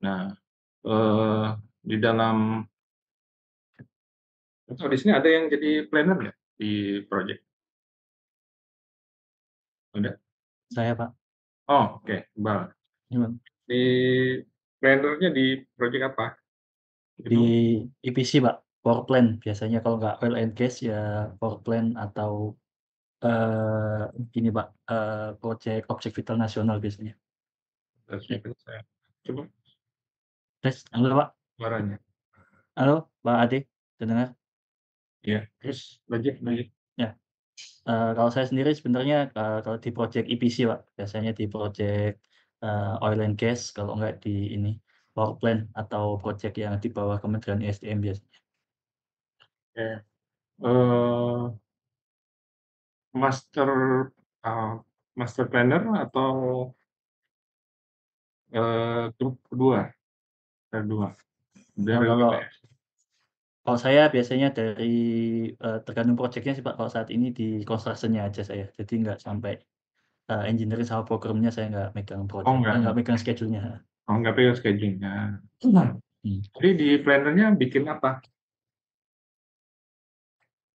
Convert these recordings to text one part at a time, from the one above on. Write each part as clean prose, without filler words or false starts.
Nah, eee, di dalam atau di sini ada yang jadi planner nggak di project? Ada? Saya, Pak. Oh, oke, Iqbal. Gimana? Di planner-nya di project apa? Di Itu EPC, Pak, power plant biasanya kalau nggak oil and gas ya power plant atau, ini, Pak, project objek vital nasional biasanya. harusnya Ya. kan saya coba Tes, halo, Pak. suaranya. Halo, Pak Ade, terdengar? Iya, terus lanjut Nah, lanjut. ya, kalau saya sendiri sebenarnya, kalau di project EPC, Pak, biasanya di project, oil and gas kalau nggak di ini, power plant atau project yang di bawah Kementerian ESDM biasanya. Oke, eee, master, eee, master planner atau, grup kedua? Kedua, Oh, dari kalau WPS? kalau saya biasanya dari, tergantung projeknya sih, Pak, kalau saat ini di construction-nya aja saya. Jadi nggak sampai, engineering sama programnya saya nggak megang Oh, project nggak megang schedule-nya, heeh. nggak pegang schedule-nya. Hmm. Jadi di planner-nya bikin apa?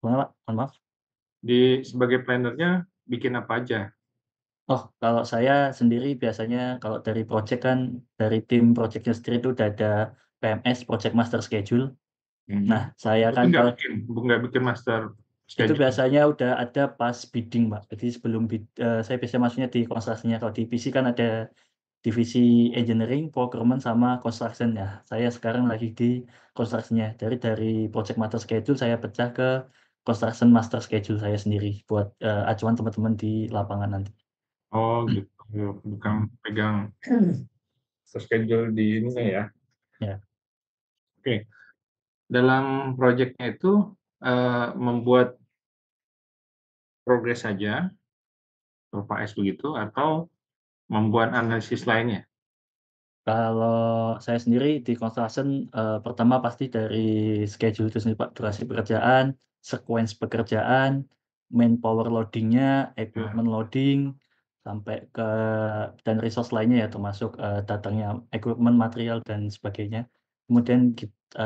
Gimana, Pak? Mohon maaf? Sebagai planner-nya bikin apa aja? Oh, kalau saya sendiri biasanya kalau dari project kan, dari tim project-nya sendiri itu udah ada PMS, project master schedule. Mhm. Nah, saya Berarti kan kalau nggak bikin master itu schedule? biasanya udah ada pas bidding, Pak. Jadi sebelum saya biasanya masuknya di construction-nya. Kalau di EPC kan ada divisi engineering, procurement, sama construction. Ya, saya sekarang lagi di construction-nya. Dari project master schedule saya pecah ke construction master schedule saya sendiri buat, acuan teman-teman di lapangan nanti. Oh, gitu, bukan Mhm, pegang schedule di ininya ya. ya. Oke, dalam project-nya itu, membuat progres saja, Bapak S begitu, atau membuat analisis lainnya? Kalau saya sendiri di construction, pertama pasti dari schedule itu sendiri, Pak, durasi pekerjaan, sequence pekerjaan, manpower loading-nya, Nah, equipment loading, sampai ke dan resource lainnya ya termasuk, datangnya equipment, material, dan sebagainya. Kemudian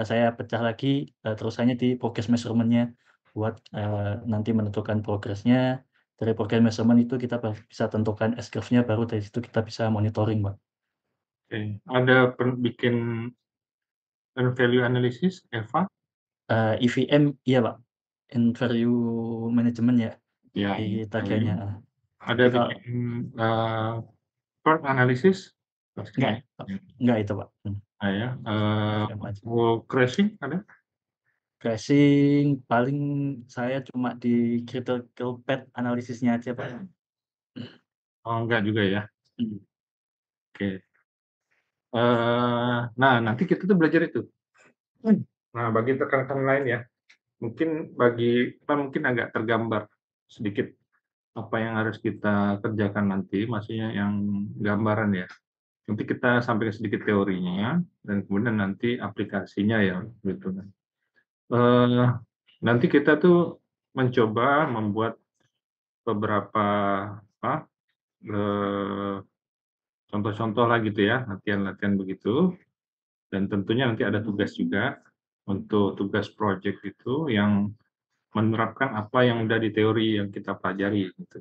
saya pecah lagi, terusannya di progress measurement-nya buat, nanti menentukan progress-nya. Dari progress measurement itu kita bisa tentukan S-curve-nya, baru dari situ kita bisa monitoring, Pak. oke. Ada bikin value analysis, EVA? EVM iya, Pak, end value management ya, Ya, di value. tagihannya, heeh. Ada Jadi kalau bikin, PERT analysis? Pastinya enggak ya. enggak itu, Pak, Ya, EVM aja. crashing ada? Tracing paling saya cuma di critical path analisisnya aja, Pak. Oh, enggak juga ya? Mhm. Oke. Nah, nanti kita tuh belajar itu. Nah, bagi rekan-rekan lain ya, mungkin bagi kan mungkin agak tergambar sedikit apa yang harus kita kerjakan nanti, maksudnya yang gambaran ya. Nanti kita sampaikan sedikit teorinya dan kemudian nanti aplikasinya ya, gitu kan. Eee, Nanti kita tuh mencoba membuat beberapa apa, eee, contoh-contoh lah gitu ya, latihan-latihan begitu, dan tentunya nanti ada tugas juga untuk tugas project itu yang menerapkan apa yang udah di teori yang kita pelajari gitu.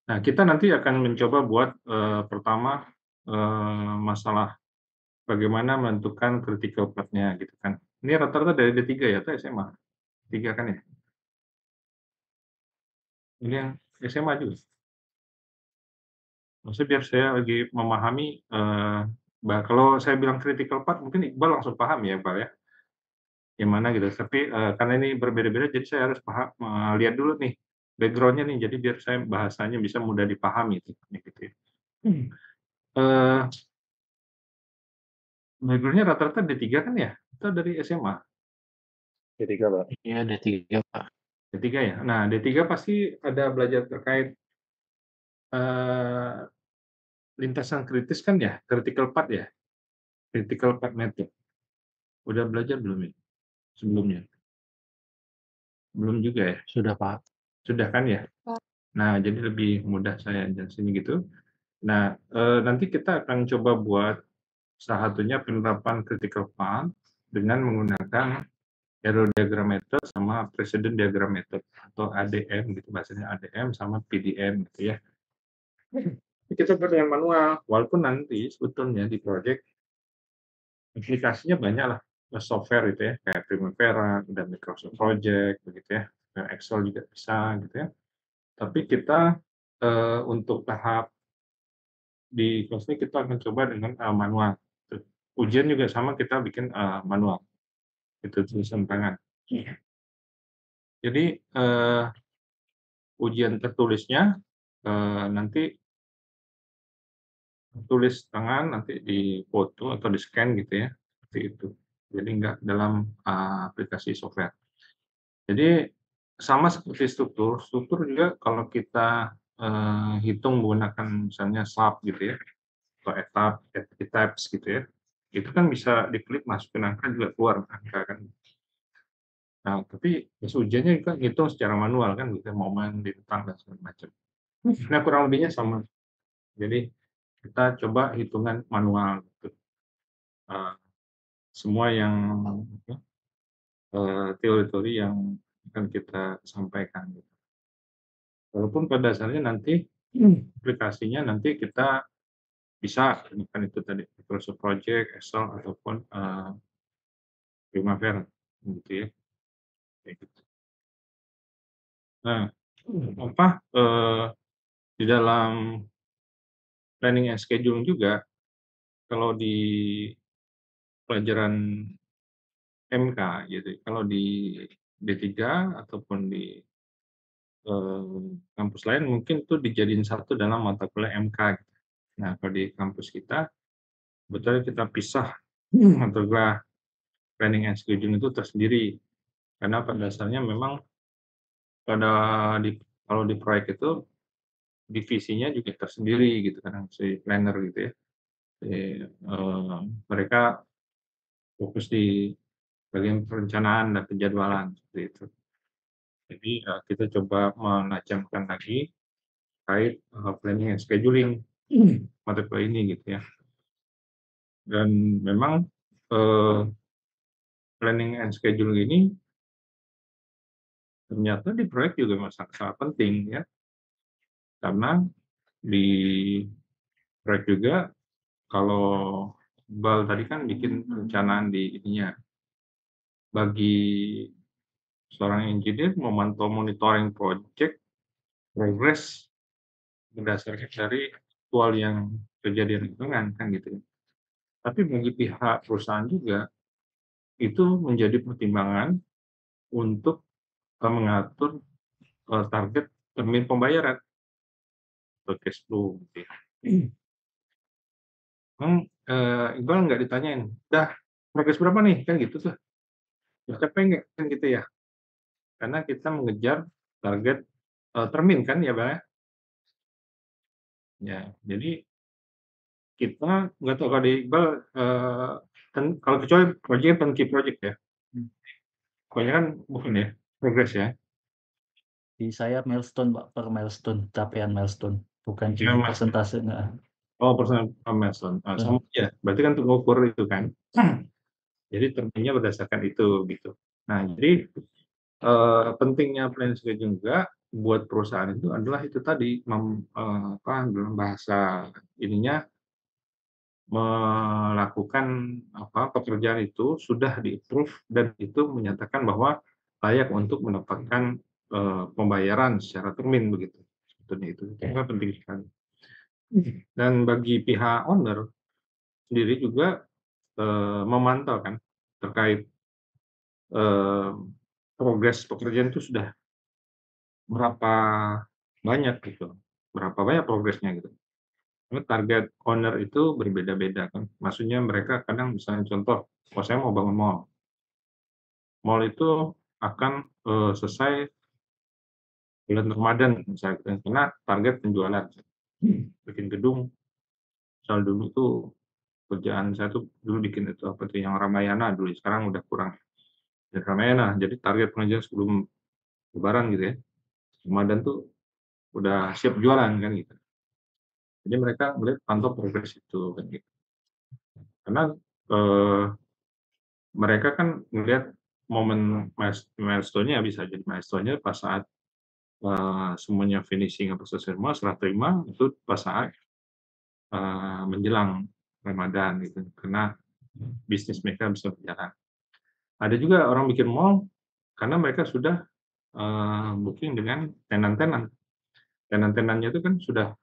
Nah, kita nanti akan mencoba buat, pertama, masalah bagaimana menentukan critical path-nya gitu kan. Ini rata-rata dari D3 ya atau SMA? 3 kan ya? Ini yang SMA juga? Maksudnya biar saya lagi memahami, kalau saya bilang critical path mungkin Iqbal langsung paham ya, Iqbal ya? Yang mana gitu, tapi, karena ini berbeda-beda jadi saya harus lihat dulu nih background-nya nih, jadi biar saya bahasanya bisa mudah dipahami gitu ya. Eee, Background-nya rata-rata D3 kan ya? Atau dari SMA? D3, Pak. Iya, ada 3, Pak. D3 ya? Nah, D3 pasti ada belajar terkait, eee, lintasan kritis kan ya? Critical path ya? Critical path method. Udah belajar belum ini sebelumnya? Belum juga ya? Sudah, Pak. Sudah kan ya? Nah, jadi lebih mudah saya jelasin gitu. Nah, nanti kita akan coba buat Salah satunya penerapan critical path dengan menggunakan error diagram method sama precedent diagram method atau ADM gitu bahasanya, ADM sama PDM gitu ya. Kita dengan manual, walaupun nanti sebetulnya di project aplikasinya banyak lah, software gitu ya, kayak Primavera dan Microsoft Project begitu ya, dan Excel juga bisa gitu ya. Tapi kita untuk tahap di kelas ini kita akan coba dengan manual. Ujian juga sama kita bikin manual, itu tulisan tangan. Jadi ujian tertulisnya nanti tulis tangan nanti di foto atau di scan gitu ya, seperti itu. Jadi nggak dalam aplikasi software. Jadi sama seperti struktur, struktur juga kalau kita hitung menggunakan misalnya sub gitu ya, atau etaps gitu ya, itu kan bisa diklik masukin angka juga keluar angka kan. Nah, tapi pas ujiannya kan ngitung secara manual kan gitu, momen, bintang dan segala macam. Nah, kurang lebihnya sama. Jadi kita coba hitungan manual gitu. Semua yang teori-teori yang akan kita sampaikan gitu. Walaupun pada dasarnya nanti aplikasinya nanti kita bisa gunakan itu tadi Microsoft Project, Excel ataupun Primavera gitu ya. Kayak gitu. Nah, apa di dalam planning and scheduling juga kalau di pelajaran MK gitu, kalau di D3 ataupun di kampus lain mungkin tuh dijadiin satu dalam mata kuliah MK. Gitu. Nah, kalau di kampus kita sebetulnya kita pisah mata kuliah planning and scheduling itu tersendiri karena pada dasarnya memang kalau di proyek itu divisinya juga tersendiri gitu kan si planner gitu ya. Jadi, mereka fokus di bagian perencanaan dan penjadwalan seperti itu. Jadi kita coba menajamkan lagi terkait planning and scheduling mata kuliah ini gitu ya. Dan memang planning and scheduling ini ternyata di proyek juga sangat penting ya, karena di proyek juga kalau Iqbal tadi kan bikin perencanaan di ininya, bagi seorang engineer memantau monitoring project progress berdasarkan dari aktual yang terjadi di lingkungan kan gitu. Tapi bagi pihak perusahaan juga itu menjadi pertimbangan untuk mengatur target termin pembayaran atau cash flow gitu ya. Iqbal nggak ditanyain, "Udah progres berapa nih?" Kan gitu tuh. "Udah capek nggak?" Kan gitu ya. Karena kita mengejar target termin kan ya, Bang, ya? Ya, jadi kita nggak tahu kalau di Iqbal, kan kalau kecuali proyeknya turnkey project ya? Kebanyakan bukan ya, progres ya? Di saya milestone, Pak, per milestone, capaian milestone, bukan di Ya, Mas. persentase, heeh. Oh, personal milestone. Sama aja, berarti kan untuk ngukur itu kan. Jadi terminnya berdasarkan itu, gitu. Nah, jadi pentingnya plan scheduling juga buat perusahaan itu adalah itu tadi, dalam bahasa ininya, melakukan pekerjaan itu sudah di-approve dan itu menyatakan bahwa layak untuk mendapatkan pembayaran secara termin begitu. Sebetulnya itu penting sekali. Dan bagi pihak owner sendiri juga memantau kan terkait progres pekerjaan itu sudah berapa banyak gitu, berapa banyak progresnya gitu. Karena target owner itu berbeda-beda kan. Maksudnya mereka kadang misalnya contoh, oh saya mau bangun mall. Mall itu akan selesai bulan Ramadan misalnya, karena target penjualan. Bikin gedung, misal dulu tuh kerjaan saya tuh dulu bikin itu apa tuh yang Ramayana dulu, sekarang udah kurang. Dan Ramayana, jadi target pengajian sebelum Lebaran gitu ya. Ramadan tuh udah siap jualan kan gitu. Jadi mereka melihat pantau progres itu kan gitu. Karena mereka kan melihat momen milestone-nya bisa jadi milestone-nya pas saat semuanya finishing atau selesai semua, serah terima itu pas saat menjelang Ramadan gitu, karena bisnis mereka bisa berjalan. Ada juga orang bikin mall karena mereka sudah booking dengan tenan-tenan. Tenan-tenannya itu kan sudah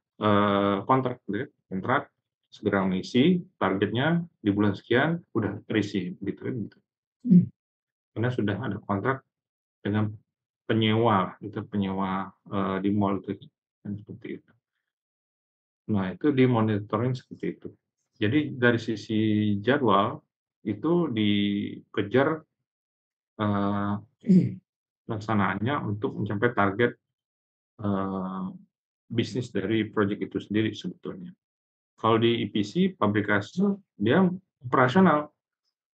kontrak, gitu ya. Kontrak segera mengisi targetnya di bulan sekian udah terisi, gitu kan. Gitu. Karena sudah ada kontrak dengan penyewa, itu penyewa di mall itu kan seperti itu. Nah itu dimonitoring seperti itu. Jadi dari sisi jadwal itu dikejar pelaksanaannya untuk mencapai target bisnis dari proyek itu sendiri sebetulnya. Kalau di EPC, pabrikasi, dia operasional.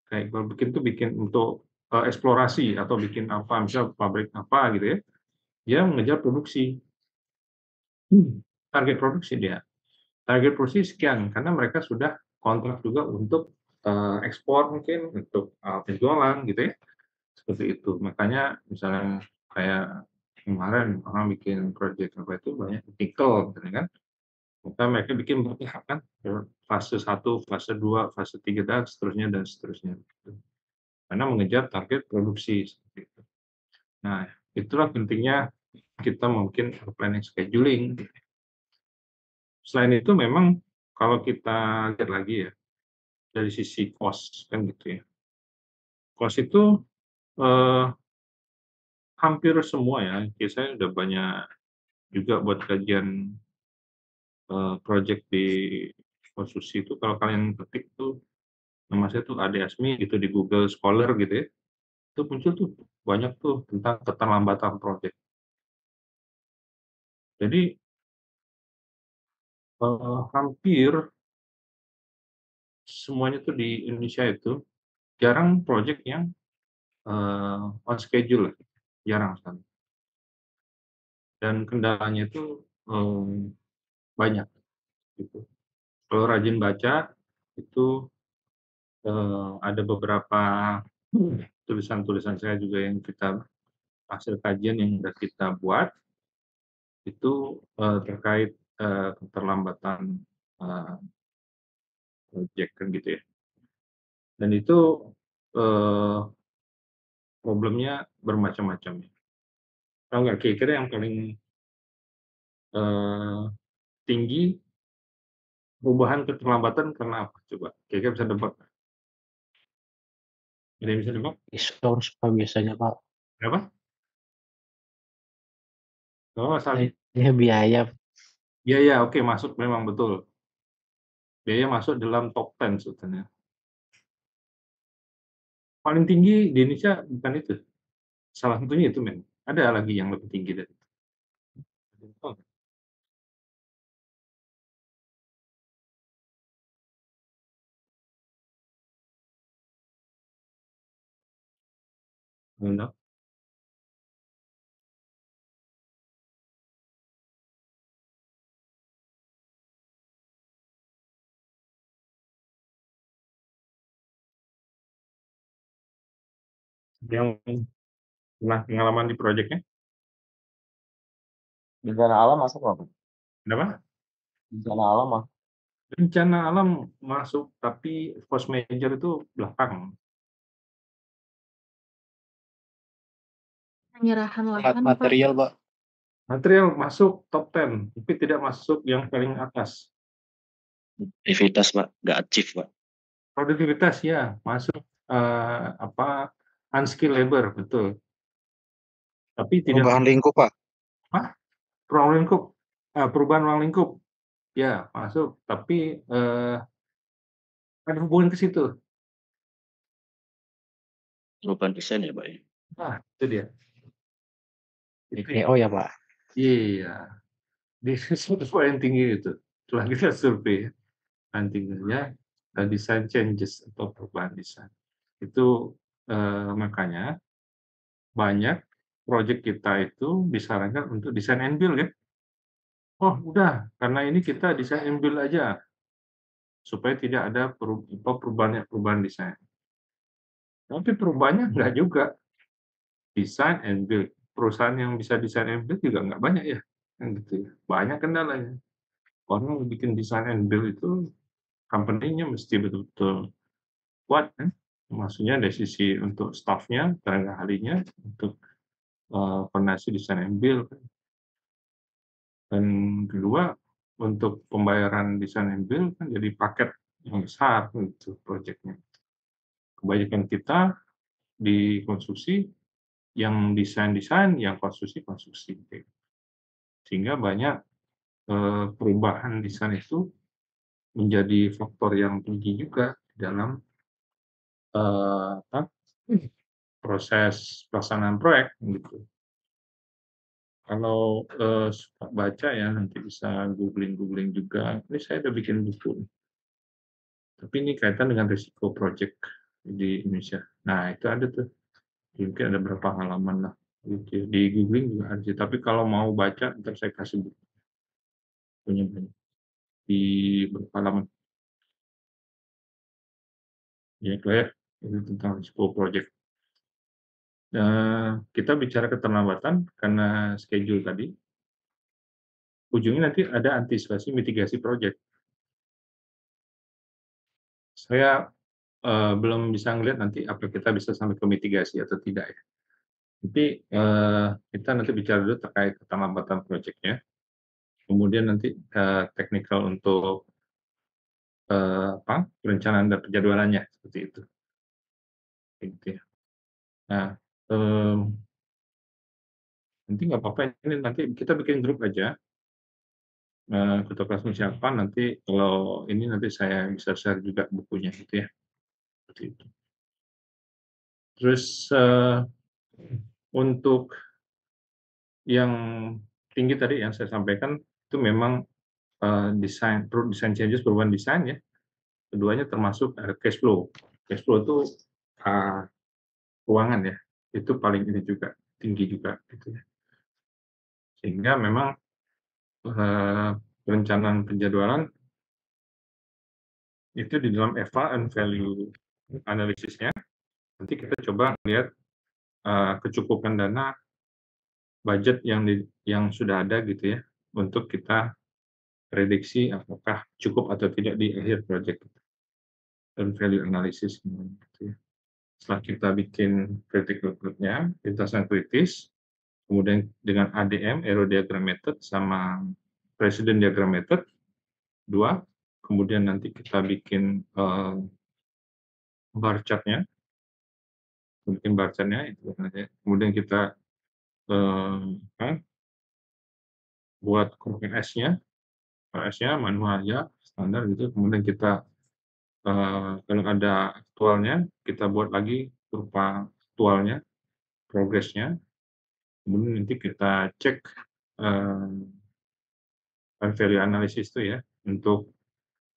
Kayak kalau bikin tuh bikin untuk eksplorasi atau bikin apa, misal pabrik apa gitu ya, dia mengejar produksi. Target produksi dia. Target produksi sekian, karena mereka sudah kontrak juga untuk ekspor mungkin, untuk penjualan gitu ya. Seperti itu. Makanya misalnya kayak kemarin orang bikin proyek apa itu banyak nikel gitu kan. Maka mereka bikin bertahap kan, fase 1, fase 2, fase 3 dan seterusnya dan seterusnya. Karena mengejar target produksi seperti itu. Nah, itulah pentingnya kita mungkin planning scheduling. Selain itu memang kalau kita lihat lagi ya dari sisi cost kan gitu ya. Cost itu hampir semua ya, saya udah banyak juga buat kajian project di konstruksi itu kalau kalian ketik tuh nama saya tuh Ade Asmi gitu di Google Scholar gitu ya, itu muncul tuh banyak tuh tentang keterlambatan project. Jadi hampir semuanya tuh di Indonesia itu jarang project yang on schedule lah, jarang sekali. Dan kendalanya itu banyak gitu. Kalau rajin baca itu ada beberapa tulisan-tulisan saya juga yang kita hasil kajian yang sudah kita buat itu terkait keterlambatan proyek kan gitu ya. Dan itu problemnya bermacam-macam. Tahu nggak kira-kira yang paling tinggi perubahan keterlambatan karena apa? Coba kira-kira bisa nebak? Ada yang bisa nebak? Resource Pak biasanya Pak. Berapa? Oh, salah. Ya biaya. Biaya, oke masuk memang betul. Biaya masuk dalam top 10 sebetulnya. Paling tinggi di Indonesia bukan itu. Salah satunya itu memang. Ada lagi yang lebih tinggi dari itu. Oh, enggak. Yang pernah pengalaman di proyeknya? Bencana alam masuk nggak Pak? Kenapa? Bencana alam mah. Bencana alam masuk, tapi force major itu belakang. Penyerahan lahan, Pak. Material Pak. Material masuk top 10, tapi tidak masuk yang paling atas. Aktivitas Pak, nggak achieve Pak. Produktivitas ya masuk unskilled labor betul. Tapi tidak Perubahan lingkup Pak. ruang lingkup, perubahan ruang lingkup ya masuk, tapi ada hubungan ke situ. Perubahan desain ya Pak. Nah itu dia. DPO ya Pak. Iya, di situ paling tinggi itu. Setelah kita survei, paling tingginya desain changes atau perubahan desain. Itu makanya banyak proyek kita itu disarankan untuk desain and build ya. Oh udah, karena ini kita desain and build aja. supaya tidak ada perubahan desain. Tapi perubahannya enggak juga, design and build. Perusahaan yang bisa design and build juga nggak banyak ya, kan gitu ya. Banyak kendalanya. Orang bikin design and build itu company-nya mesti betul-betul kuat kan. Maksudnya dari sisi untuk staff-nya, tenaga ahlinya, untuk koordinasi design and build. Dan kedua, untuk pembayaran design and build kan jadi paket yang besar gitu proyeknya. Kebanyakan kita di konstruksi yang desain-desain, yang konstruksi-konstruksi. Sehingga banyak perubahan desain itu menjadi faktor yang tinggi juga dalam proses pelaksanaan proyek gitu. Kalau suka baca ya nanti bisa googling juga. Ini saya udah bikin buku. Tapi ini kaitan dengan risiko proyek di Indonesia. Nah itu ada tuh. Mungkin ada berapa halaman lah. Gitu. Di googling juga ada. Tapi kalau mau baca, ntar saya kasih buku. Punya banyak. Di berapa halaman. Ya, Claire, ini tentang risiko proyek. Kita bicara keterlambatan karena schedule tadi, ujungnya nanti ada antisipasi mitigasi proyek. Saya belum bisa ngelihat nanti apa kita bisa sampai ke mitigasi atau tidak ya. Tapi kita nanti bicara dulu terkait keterlambatan proyeknya, kemudian nanti technical untuk perencanaan dan penjadwalannya seperti itu. Gitu ya. Nah, nanti nggak apa-apa ini nanti kita bikin grup aja. Ketua kelasnya siapa nanti kalau ini nanti saya bisa share juga bukunya gitu ya. Seperti itu. Terus untuk yang tinggi tadi yang saya sampaikan itu memang desain changes, perubahan desain ya. Keduanya termasuk cash flow. Cash flow itu keuangan ya. Itu paling ini juga tinggi juga gitu ya. Sehingga memang perencanaan penjadwalan itu di dalam EVA and value analisisnya nanti kita coba lihat kecukupan dana budget yang sudah ada gitu ya untuk kita prediksi apakah cukup atau tidak di akhir proyek dan value analysis gitu ya. Setelah kita bikin critical group-nya, lintasan kritis, kemudian dengan ADM, Arrow Diagram Method, sama President Diagram Method, 2, kemudian nanti kita bikin bar chart-nya, kemudian kita buat S-nya manual aja, standar gitu, kemudian kita kalau ada aktualnya, kita buat lagi berupa aktualnya, progresnya, kemudian nanti kita cek value analysis itu ya, untuk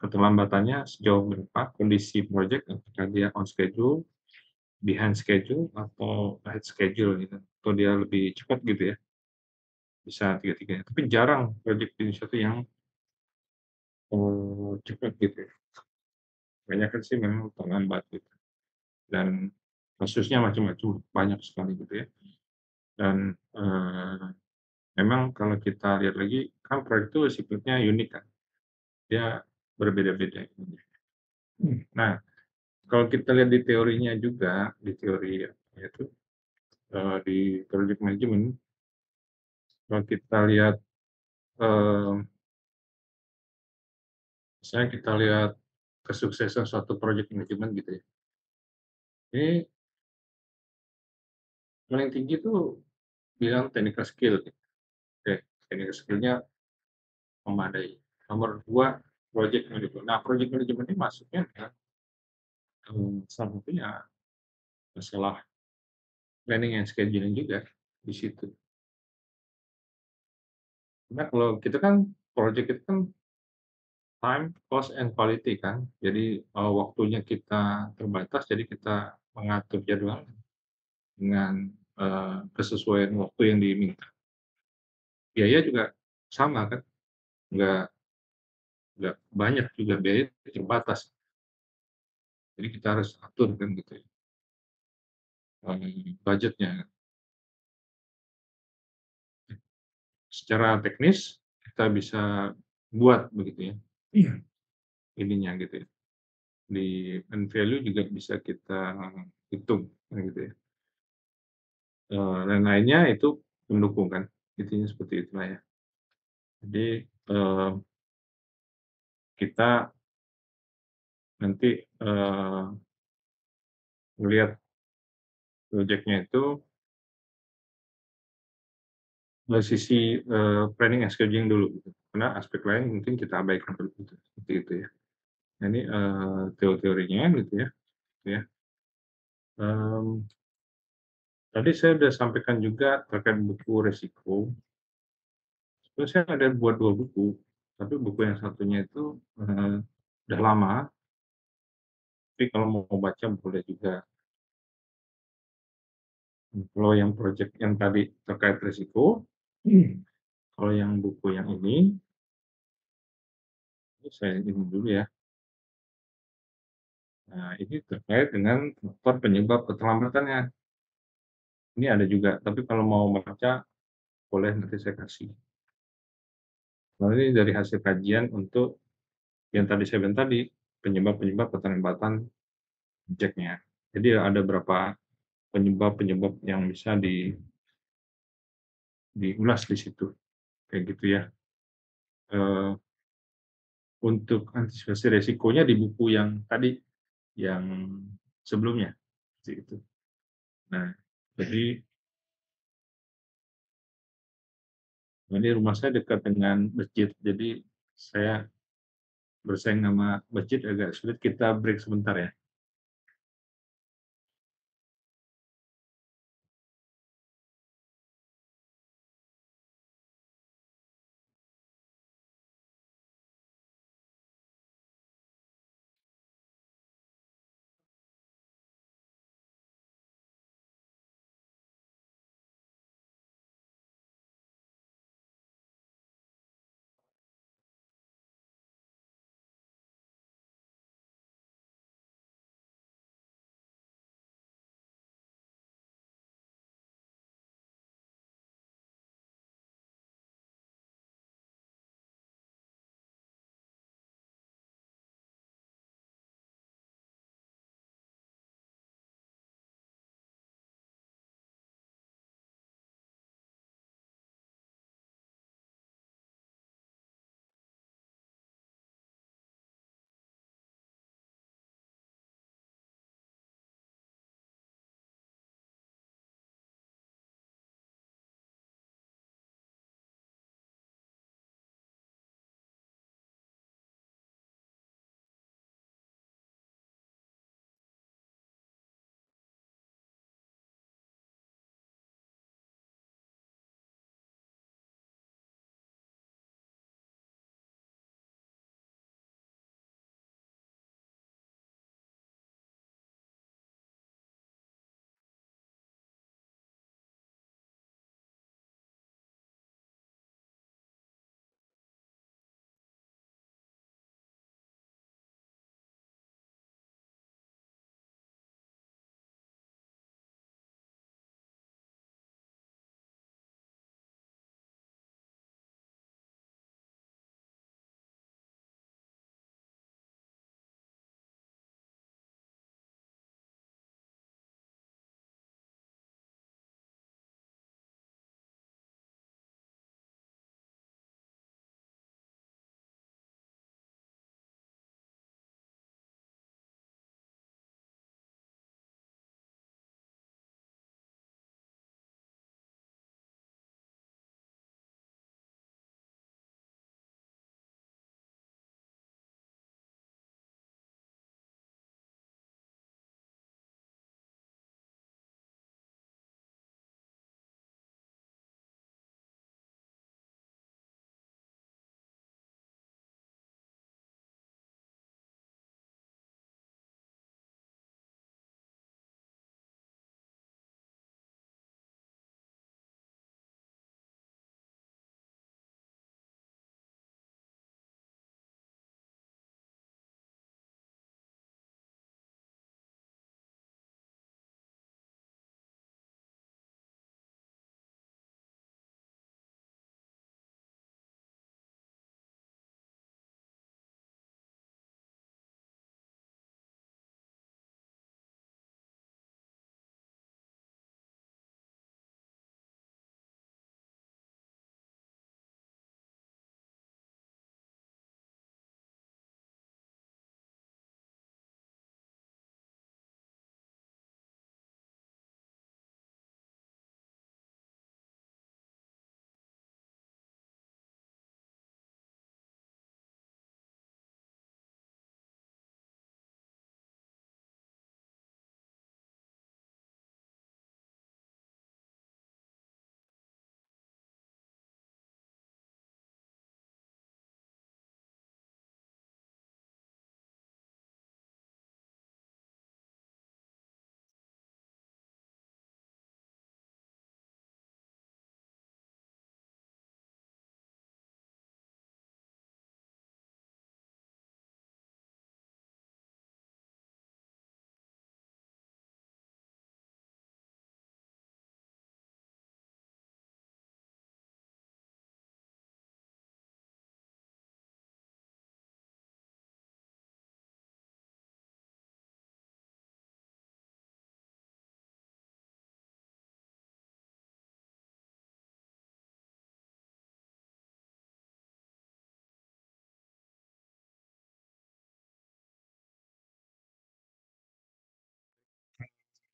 keterlambatannya sejauh berapa, kondisi project, apakah dia on schedule, behind schedule, atau ahead schedule gitu, atau dia lebih cepat gitu ya, bisa tiga-tiganya. Tapi jarang project di Indonesia itu yang cepat gitu ya. Kebanyakan sih memang terlambat gitu. Dan kasusnya macam-macam, banyak sekali gitu ya. Dan memang kalau kita lihat lagi, kan proyek itu sifatnya unik kan, dia berbeda-beda. Nah, kalau kita lihat di teorinya juga, di teori yaitu di project management, kalau kita lihat, misalnya kita lihat kesuksesan suatu project management gitu ya, ini paling tinggi tuh bilang technical skill, technical skill-nya memadai. Nomor 2, project management. Nah, project management ini masuknya adalah salah satunya masalah planning and scheduling juga di situ. Karena kalau kita kan project itu kan time, cost, and quality kan. Jadi waktunya kita terbatas, jadi kita mengatur jadwal dengan kesesuaian waktu yang diminta. Biaya juga sama kan, nggak nggak banyak juga, biaya terbatas. Jadi kita harus atur kan gitu ya, budgetnya. Secara teknis kita bisa buat begitu ya, ininya gitu ya. Di end value juga bisa kita hitung kan gitu ya. Dan lainnya itu mendukung kan, intinya seperti itulah ya. Jadi, kita nanti, melihat projeknya itu dari sisi, planning and scheduling dulu gitu, karena aspek lain mungkin kita abaikan dulu gitu, seperti itu ya. Nah ini, teorinya gitu ya, gitu ya. Tadi saya sudah sampaikan juga terkait buku resiko. Sebenarnya saya ada buat 2 buku, tapi buku yang satunya itu, udah lama, tapi kalau mau baca boleh juga. Kalau yang project yang tadi terkait resiko, kalau yang buku yang ini saya ini dulu ya. Nah, ini terkait dengan faktor penyebab keterlambatannya. Ini ada juga, tapi kalau mau baca boleh nanti saya kasih. Nah, ini dari hasil kajian untuk yang tadi saya bilang tadi, penyebab-penyebab keterlambatan objeknya. Jadi ada berapa penyebab-penyebab yang bisa diulas di situ, kayak gitu ya. Untuk antisipasi resikonya di buku yang tadi, yang sebelumnya, seperti itu. Nah, jadi ini rumah saya dekat dengan masjid, jadi saya bersaing sama masjid agak sulit. Kita break sebentar ya.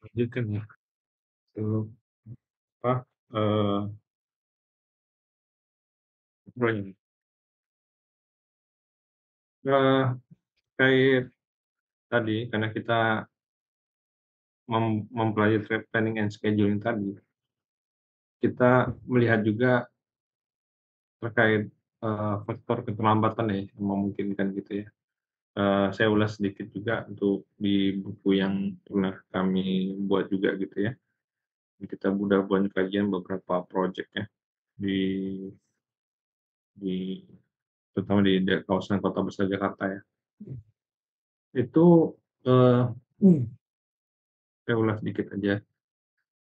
lanjutkan ya. Itu apa, eee, boleh. Eee, terkait tadi karena kita mempelajari planning and scheduling tadi, kita melihat juga terkait, faktor keterlambatan ya yang memungkinkan gitu ya. Saya ulas sedikit juga untuk di buku yang pernah kami buat juga gitu ya. Kita udah buat kajian beberapa project ya di di terutama di kawasan Kota Besar Jakarta ya. Itu, saya ulas sedikit aja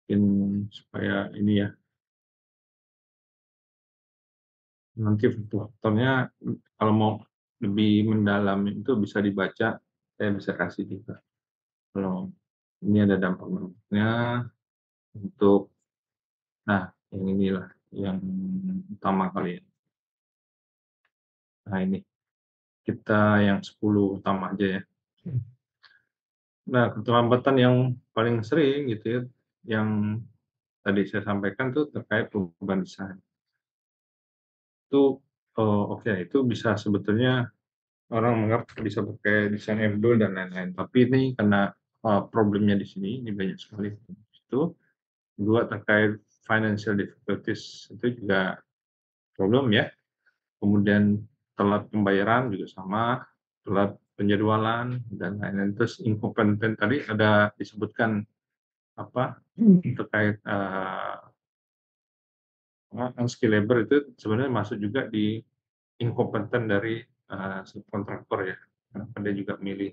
mungkin supaya ini ya, nanti faktor-faktornya kalau mau lebih mendalam itu bisa dibaca, saya bisa kasih juga. Kalau ini ada dampak-dampaknya untuk nah yang inilah yang utama kali ya. Nah ini, kita yang 10 utama aja ya. Nah keterlambatan yang paling sering gitu ya, yang tadi saya sampaikan tuh terkait perubahan desain. Itu, oke itu bisa sebetulnya orang menganggap bisa pakai desain Abdul dan lain-lain, tapi ini karena, problemnya di sini, ini banyak sekali. Itu, kedua terkait financial difficulties itu juga problem ya, kemudian telat pembayaran juga sama, telat penjadwalan dan lain-lain. Terus incompetent tadi ada disebutkan apa, terkait, unskilled labor itu sebenarnya masuk juga di incompetent dari, subkontraktor ya, kenapa dia juga milih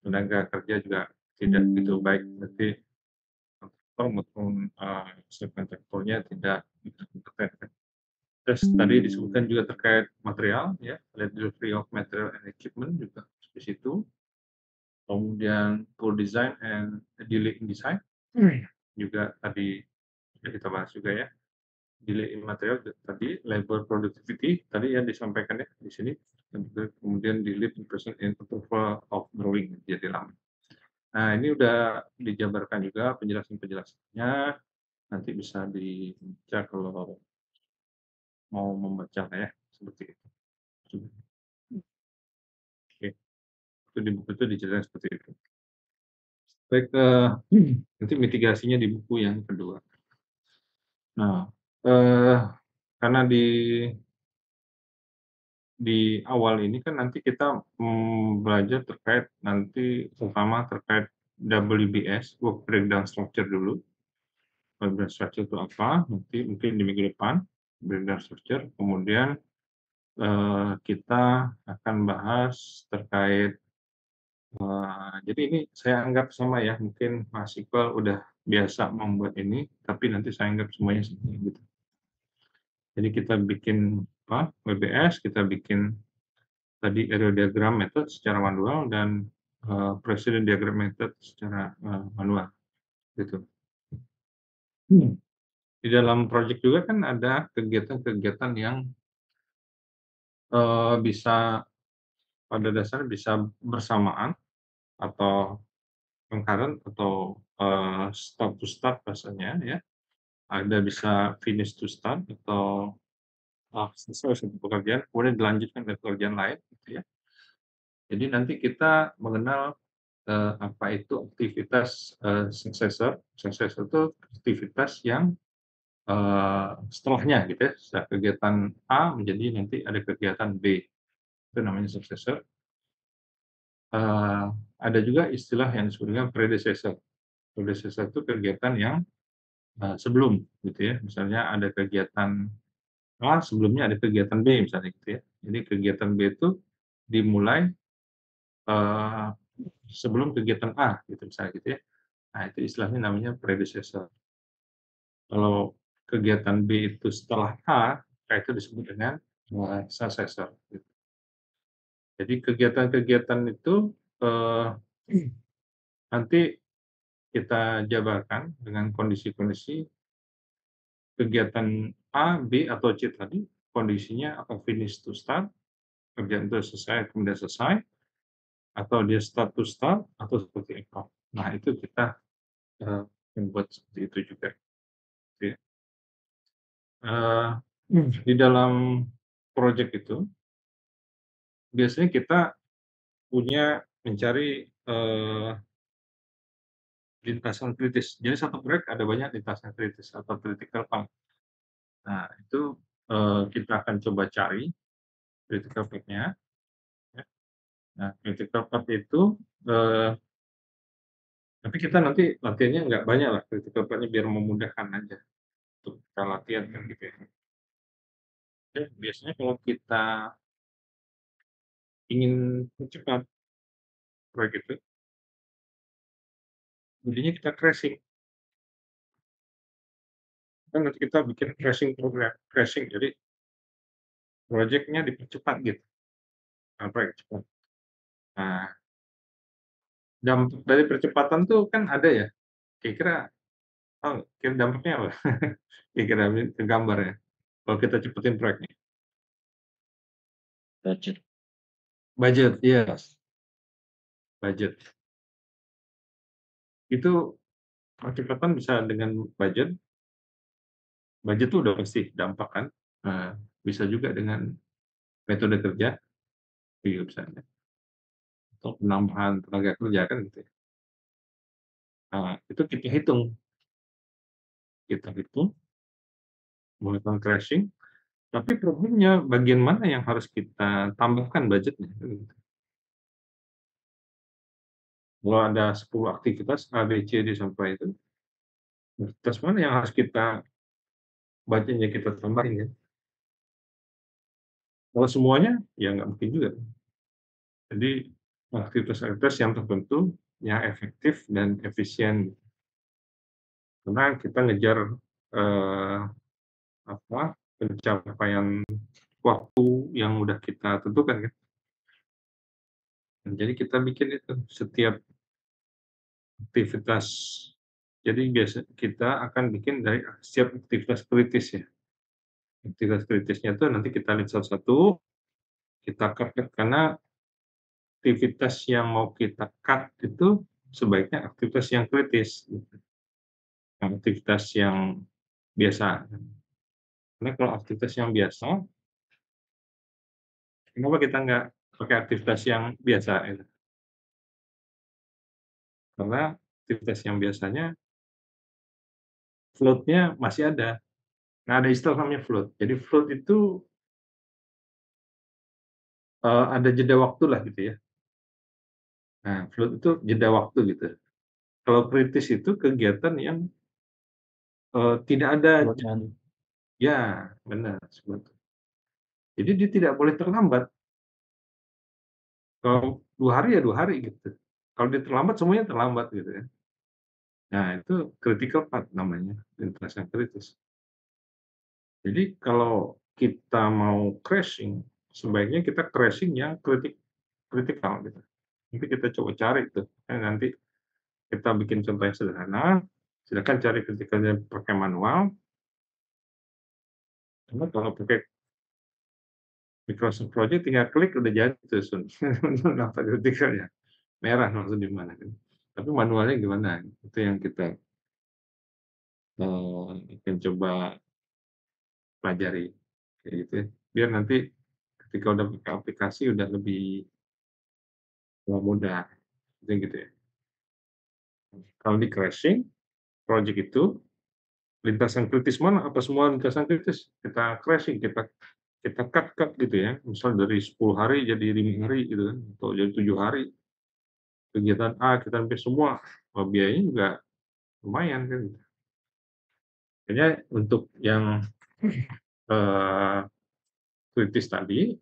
tenaga kerja juga tidak begitu baik, berarti kontraktor maupun, subkontraktornya tidak begitu kompeten kan. Terus tadi disebutkan juga terkait material ya, ada delivery of material and equipment juga di situ. Kemudian poor design and delay in design, juga tadi sudah kita bahas juga ya. Delay in material tadi, labor productivity tadi yang disampaikan ya di sini, dan juga kemudian delay in person in approval of drawing jadi lama. Nah, ini udah dijabarkan juga penjelasan-penjelasannya, nanti bisa dibaca kalau mau membaca ya, seperti itu. Oke, itu di buku itu dijelaskan seperti itu. Baik, nanti mitigasinya di buku yang kedua. Nah, karena di awal ini kan nanti kita, belajar terkait nanti terutama terkait WBS, work breakdown structure dulu. Breakdown structure itu apa? Nanti mungkin di minggu depan, breakdown structure. Kemudian, kita akan bahas terkait, jadi ini saya anggap sama ya, mungkin Mas Iqbal udah biasa membuat ini, tapi nanti saya anggap semuanya sama gitu. Jadi kita bikin apa, WBS, kita bikin tadi area diagram method secara manual dan, presiden diagram method secara, manual, gitu. Di dalam project juga kan ada kegiatan-kegiatan yang, bisa pada dasarnya bisa bersamaan atau concurrent atau, start to start bahasanya ya. Ada bisa finish to start atau, selesai satu pekerjaan kemudian dilanjutkan ke pekerjaan lain gitu ya. Jadi nanti kita mengenal, apa itu aktivitas, successor. Successor itu aktivitas yang, setelahnya gitu ya, setelah kegiatan A menjadi nanti ada kegiatan B, itu namanya successor. Ada juga istilah yang disebut dengan predecessor. Predecessor itu kegiatan yang, sebelum gitu ya, misalnya ada kegiatan A, sebelumnya ada kegiatan B misalnya gitu ya. Jadi kegiatan B itu dimulai, eee, sebelum kegiatan A gitu misalnya gitu ya. Nah itu istilahnya namanya predecessor. Kalau kegiatan B itu setelah A, nah itu disebut dengan, successor gitu. Jadi kegiatan-kegiatan itu, nanti kita jabarkan dengan kondisi-kondisi kegiatan A, B, atau C tadi, kondisinya apa finish to start, kerjaan itu selesai kemudian selesai, atau dia start to start, atau seperti apa. Nah itu kita membuat seperti itu juga, gitu ya. Di dalam project itu, biasanya kita punya mencari, lintasan kritis. Jadi satu proyek ada banyak lintasan kritis atau critical path. Nah, itu, kita akan coba cari critical path-nya, ya. Nah, critical path itu, tapi kita nanti latihannya nggak banyak lah critical path-nya biar memudahkan aja untuk kita latihan kan gitu ya. Dan biasanya kalau kita ingin cepat proyek itu, jadinya kita crashing. Kan nanti kita bikin crashing program, crashing. Jadi proyeknya dipercepat gitu, proyek cepat. Nah, dampak dari percepatan tuh kan ada ya, kira-kira kira dampaknya apa? Kira-kira ke gambar ya, kalau kita cepetin proyeknya. Budget. Budget, yes. Budget. Itu percepatan bisa dengan budget. Budget tuh udah pasti dampak kan. Bisa juga dengan metode kerja, juga bisa. Untuk penambahan tenaga kerja kan gitu ya. Itu kita hitung. Kita hitung, melakukan crashing, tapi problemnya bagian mana yang harus kita tambahkan budgetnya. Kalau ada 10 aktivitas A, B, C, D sampai itu, aktivitas mana yang harus kita budgetnya kita tambahin ya. Kalau semuanya, ya nggak mungkin juga. Jadi aktivitas-aktivitas yang tertentu, yang efektif dan efisien. Karena kita ngejar pencapaian waktu yang udah kita tentukan kan. Jadi kita bikin itu setiap aktivitas. Jadi biasa kita akan bikin dari setiap aktivitas kritis ya. Aktivitas kritisnya itu nanti kita lihat satu-satu, kita cut karena aktivitas yang mau kita cut itu sebaiknya aktivitas yang kritis, gitu. Aktivitas yang biasa. Karena kalau aktivitas yang biasa, kenapa kita nggak pakai aktivitas yang biasa? Gitu. Karena aktivitas yang biasanya float-nya masih ada. Nah, ada istilah namanya float. Jadi float itu ada jeda waktu lah gitu ya. Nah, float itu jeda waktu gitu. Kalau kritis itu kegiatan yang tidak ada, Float-nya ya benar. Jadi dia tidak boleh terlambat. Kalau 2 hari ya 2 hari gitu. Kalau dia terlambat semuanya terlambat gitu ya. Nah, itu critical path namanya, lintasan kritis. Jadi kalau kita mau crashing, sebaiknya kita crashing yang kritikal gitu. Nanti kita coba cari tuh, nanti kita bikin contoh yang sederhana, silakan cari kritikalnya pakai manual. Karena kalau pakai Microsoft Project tinggal klik udah jadi tuh daftar kritikalnya. Merah langsung di mana kan. Tapi manualnya gimana? Itu yang kita akan coba pelajari kayak gitu ya. Biar nanti ketika udah pakai aplikasi udah lebih mudah. Gitu ya. Kalau di crashing project itu lintasan kritis mana? Apa semua lintasan kritis? Kita crashing, kita cut gitu ya. Misal dari 10 hari jadi 5 hari gitu kan, atau jadi 7 hari. Kegiatan A kita hampir semua, biayanya juga lumayan kan. Makanya untuk yang kritis tadi,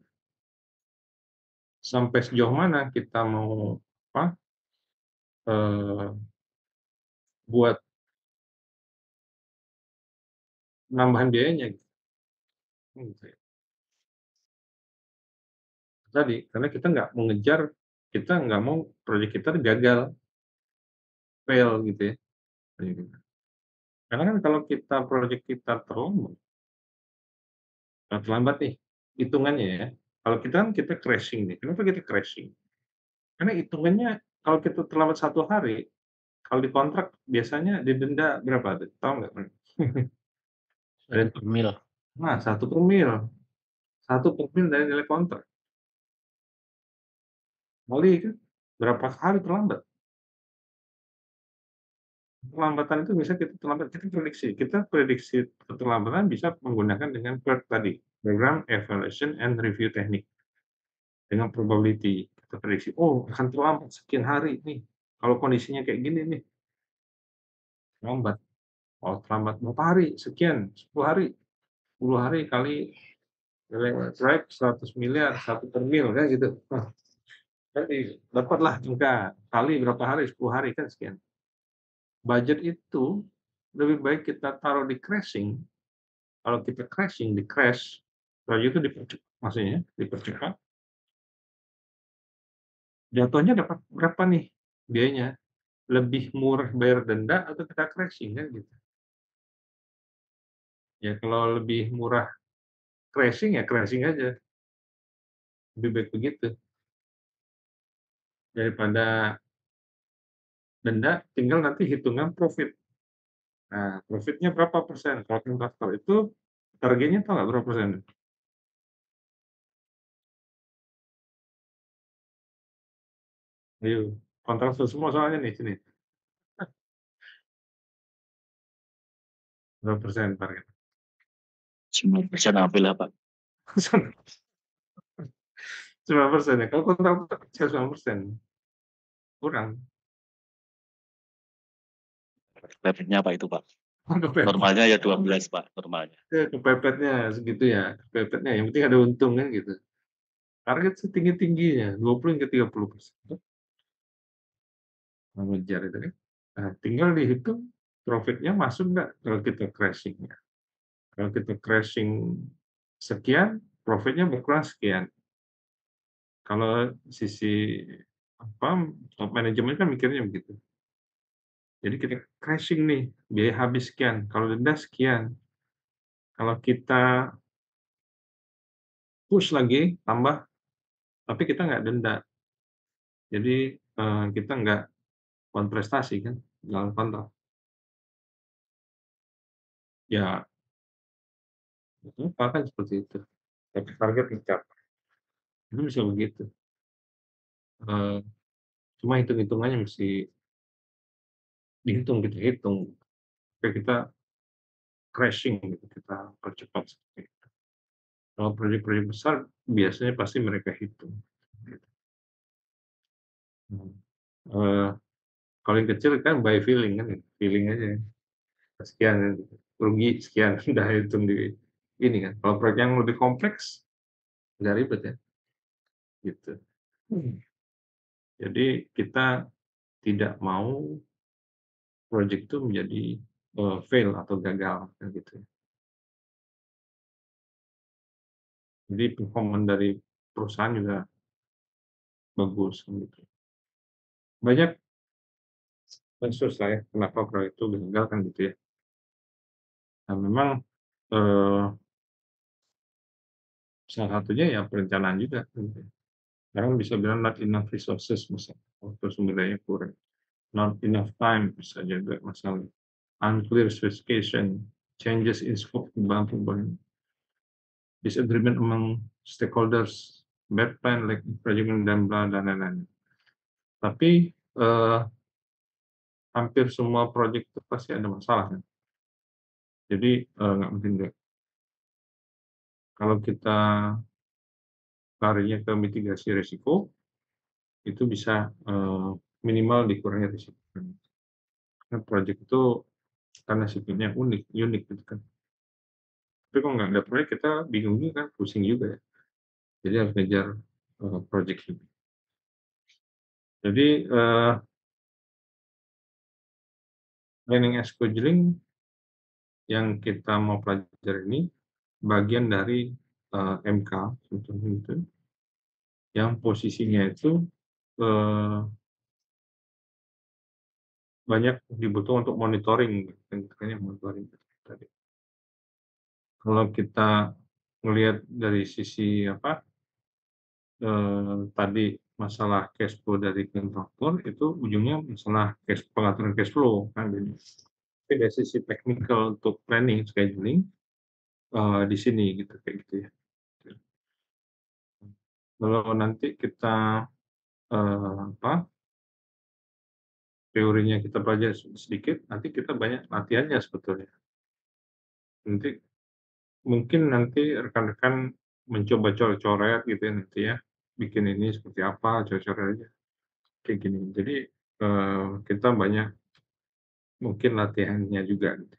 sampai sejauh mana kita mau buat nambahan biayanya gitu. Tadi, karena kita nggak mengejar, kita nggak mau proyek kita gagal, fail gitu ya. Karena kan kalau kita proyek kita terlambat nih, hitungannya ya. Kalau kita kan kita crashing nih. Kenapa kita crashing? Karena hitungannya kalau kita terlambat 1 hari, Kalau di kontrak biasanya didenda berapa tuh, tahu nggak? Dan Mil. nah, 1/1000, 1/1000 dari nilai kontrak. Kali kan berapa kali terlambat. Keterlambatan itu bisa kita prediksi keterlambatan bisa menggunakan dengan PERT tadi, Program Evaluation and Review Technique. Dengan probability, kita prediksi, "Oh, akan terlambat sekian hari nih, kalau kondisinya kayak gini nih." Terlambat. Oh, terlambat berapa hari? Sekian, 10 hari. 10 hari kali nilai proyek 100 miliar, 1/1000 kan gitu. Nah, jadi dapatlah angka, kali berapa hari, 10 hari kan sekian. Budget itu lebih baik kita taruh di crashing. Kalau kita crashing, di-crash, proyek itu dipercepat, maksudnya dipercepat, jatuhnya dapat berapa nih biayanya? Lebih murah bayar denda atau kita crashing kan gitu. Ya kalau lebih murah crashing, ya crashing aja, lebih baik begitu. Daripada denda, tinggal nanti hitungan profit. Nah, profitnya berapa persen? Kalau kontraktor itu targetnya tahu nggak berapa persen? Ayo, kontraktor semua soalnya nih sini. Berapa persen target? 9% ambil lah, Pak. 9% ya. Kalau kontraktor kecil 9%, kurang. Kepepetnya Pak itu, Pak. Kepepet. Normalnya ya 12, Pak, normalnya. Kepepetnya segitu ya, kepepetnya. Yang penting ada untung kan gitu. Target setinggi-tingginya 20 hingga 30%. Mengejar itu kan. Nah, tinggal dihitung profitnya masuk nggak kalau kita crashing. Kalau kita crashing sekian, profitnya berkurang sekian. Kalau sisi top manajemen kan mikirnya begitu. Jadi kita crashing nih, biaya habis sekian, kalau denda sekian. Kalau kita push lagi, tambah, tapi kita nggak denda. Jadi kita nggak kontrastasi kan dalam kontrak. Ya, itu kan seperti itu. Tapi target dicapai. Itu bisa begitu. Cuma hitung-hitungannya mesti dihitung, kita hitung. Supaya kita crashing gitu, kita percepat seperti itu. Kalau proyek-proyek besar biasanya pasti mereka hitung. Gitu. Kalau yang kecil kan by feeling kan, feeling aja. Sekian rugi sekian udah hitung di ini kan. Kalau proyek yang lebih kompleks nggak ribet ya, gitu. Jadi kita tidak mau proyek itu menjadi fail atau gagal kan gitu. Jadi performa dari perusahaan juga bagus kan gitu. Banyak kasus lah ya kenapa proyek itu gagal kan gitu ya. Nah memang salah satunya ya perencanaan juga gitu. Sekarang bisa bilang not enough resources misalnya, waktu sumber daya kurang. Not enough time bisa juga masalah. Unclear specification, changes in scope perubahan-perubahan, disagreement among stakeholders, bad plan like project dan bla dan lain-lain. Tapi hampir semua proyek itu pasti ada masalah kan. Jadi nggak mungkin deh. Kalau kita larinya ke mitigasi risiko, itu bisa minimal dikurangi risiko. Karena proyek itu karena sifatnya unik gitu kan. Tapi kalau nggak ada proyek kita bingung juga kan, pusing juga ya. Jadi harus ngejar proyek ini. Jadi planning and scheduling yang kita mau pelajari ini bagian dari MK sebetulnya itu, yang posisinya itu banyak dibutuhkan untuk monitoring, kan monitoring tadi. Kalau kita melihat dari sisi tadi masalah cash flow dari kontraktor itu ujungnya masalah pengaturan cash flow kan jadi. Tapi dari sisi teknikal untuk planning, scheduling, di sini gitu, kayak gitu ya. Kalau nanti kita, apa, teorinya kita pelajari sedikit, nanti kita banyak latihannya sebetulnya. Nanti mungkin nanti rekan-rekan mencoba coret-coret gitu ya nanti ya, bikin ini seperti apa, coret-coret aja, kayak gini. Jadi, kita banyak mungkin latihannya juga gitu.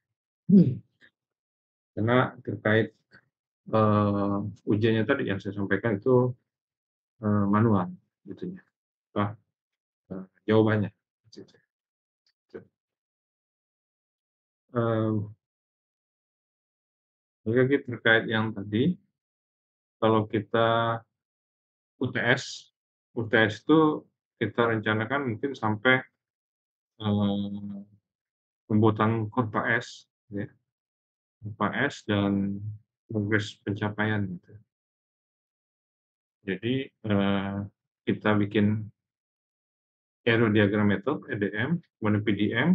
Karena terkait, ujiannya tadi yang saya sampaikan itu, manual gitu ya, apa, jawabannya, gitu. Lagi terkait yang tadi, kalau kita UTS, UTS itu kita rencanakan mungkin sampai, eee, pembuatan kurva S, ya, kurva S dan progres pencapaian gitu. Jadi, kita bikin aerodiogram method, EDM, kemudian PDM,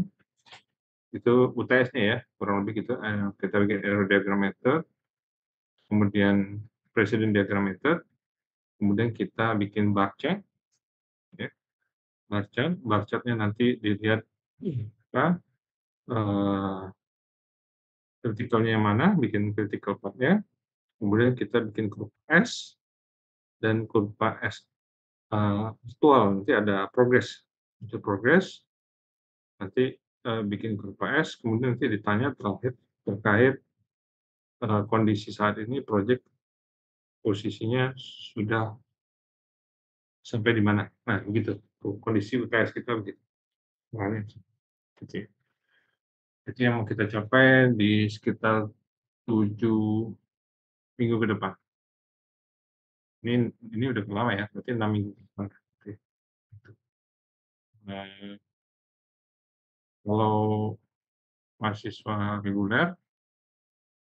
itu UTS-nya ya, kurang lebih gitu, kita bikin aerodiogram method, kemudian presiden diagram method, kemudian kita bikin bar chart, ya, bar chart-nya nanti dilihat apa, kritikalnya yang mana, bikin critical path-nya, kemudian kita bikin kurva S, dan kurva S, aktual, nanti ada progres. Untuk progres, nanti, bikin kurva S, kemudian nanti ditanya terkait, kondisi saat ini project posisinya sudah sampai di mana. Nah, begitu, kondisi UTS kita begitu. Gitu ya. Itu yang mau kita capai di sekitar 7 minggu ke depan. Ini udah lama ya, berarti 6 minggu ke depan. Gitu. Nah, kalau mahasiswa reguler,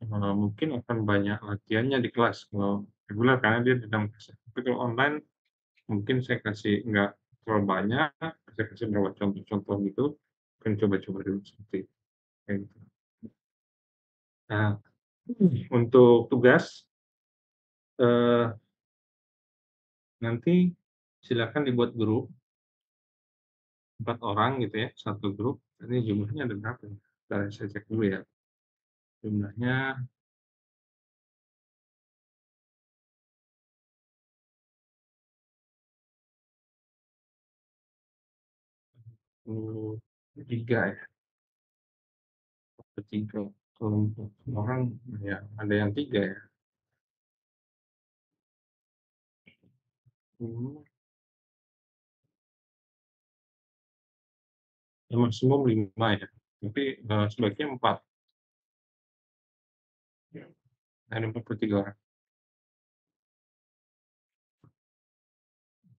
mungkin akan banyak latihannya di kelas kalau reguler karena dia di dalam kelas. Tapi kalau online mungkin saya kasih nggak terlalu banyak, saya kasih beberapa contoh-contoh gitu, kan coba-coba dulu seperti itu, kayak gitu. Nah, untuk tugas, nanti silakan dibuat grup, 4 orang gitu ya, satu grup. Ini jumlahnya ada berapa ya? Bentar saya cek dulu ya. Jumlahnya 3 ya, 3. Kalau untuk orang ya ada yang 3 ya. Hmm, ya maksimum 5 ya, tapi, sebaiknya 4. Ada 43 orang.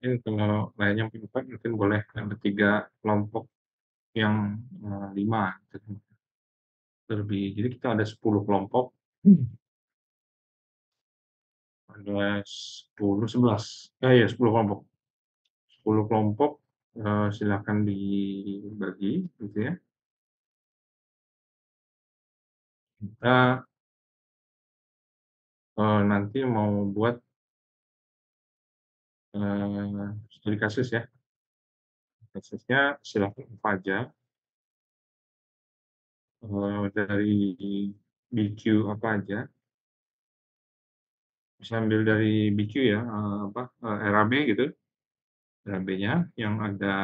Mungkin kalau lainnya 4 mungkin boleh ada 3 kelompok yang, 5 gitu. Lebih. Jadi kita ada 10 kelompok. Ada 10, 11. Ya 10 kelompok. 10 kelompok, silakan dibagi gitu ya. Kita, nanti mau buat, studi kasus ya. Kasusnya silakan apa aja, dari BQ apa aja. Bisa ambil dari BQ ya, apa, RAB gitu, RAB-nya yang ada,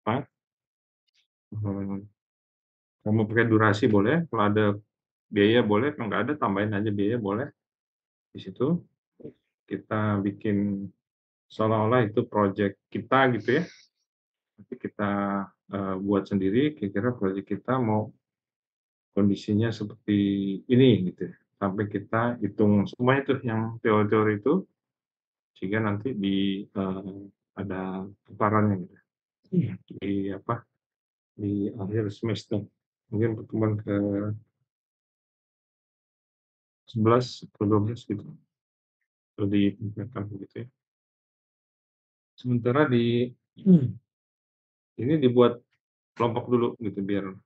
apa, kamu pakai durasi boleh, kalau ada biaya boleh, kalau nggak ada tambahin aja biaya boleh. Di situ kita bikin seolah-olah itu project kita gitu ya. Nanti kita, buat sendiri kira-kira project kita mau kondisinya seperti ini gitu ya. Sampai kita hitung semua itu yang teori-teori itu, sehingga nanti ada tukarannya gitu. Di apa, di akhir semester. Mungkin pertemuan ke-11 atau 12 gitu. Kalau diimplementkan begitu ya. Sementara ini dibuat kelompok dulu gitu biar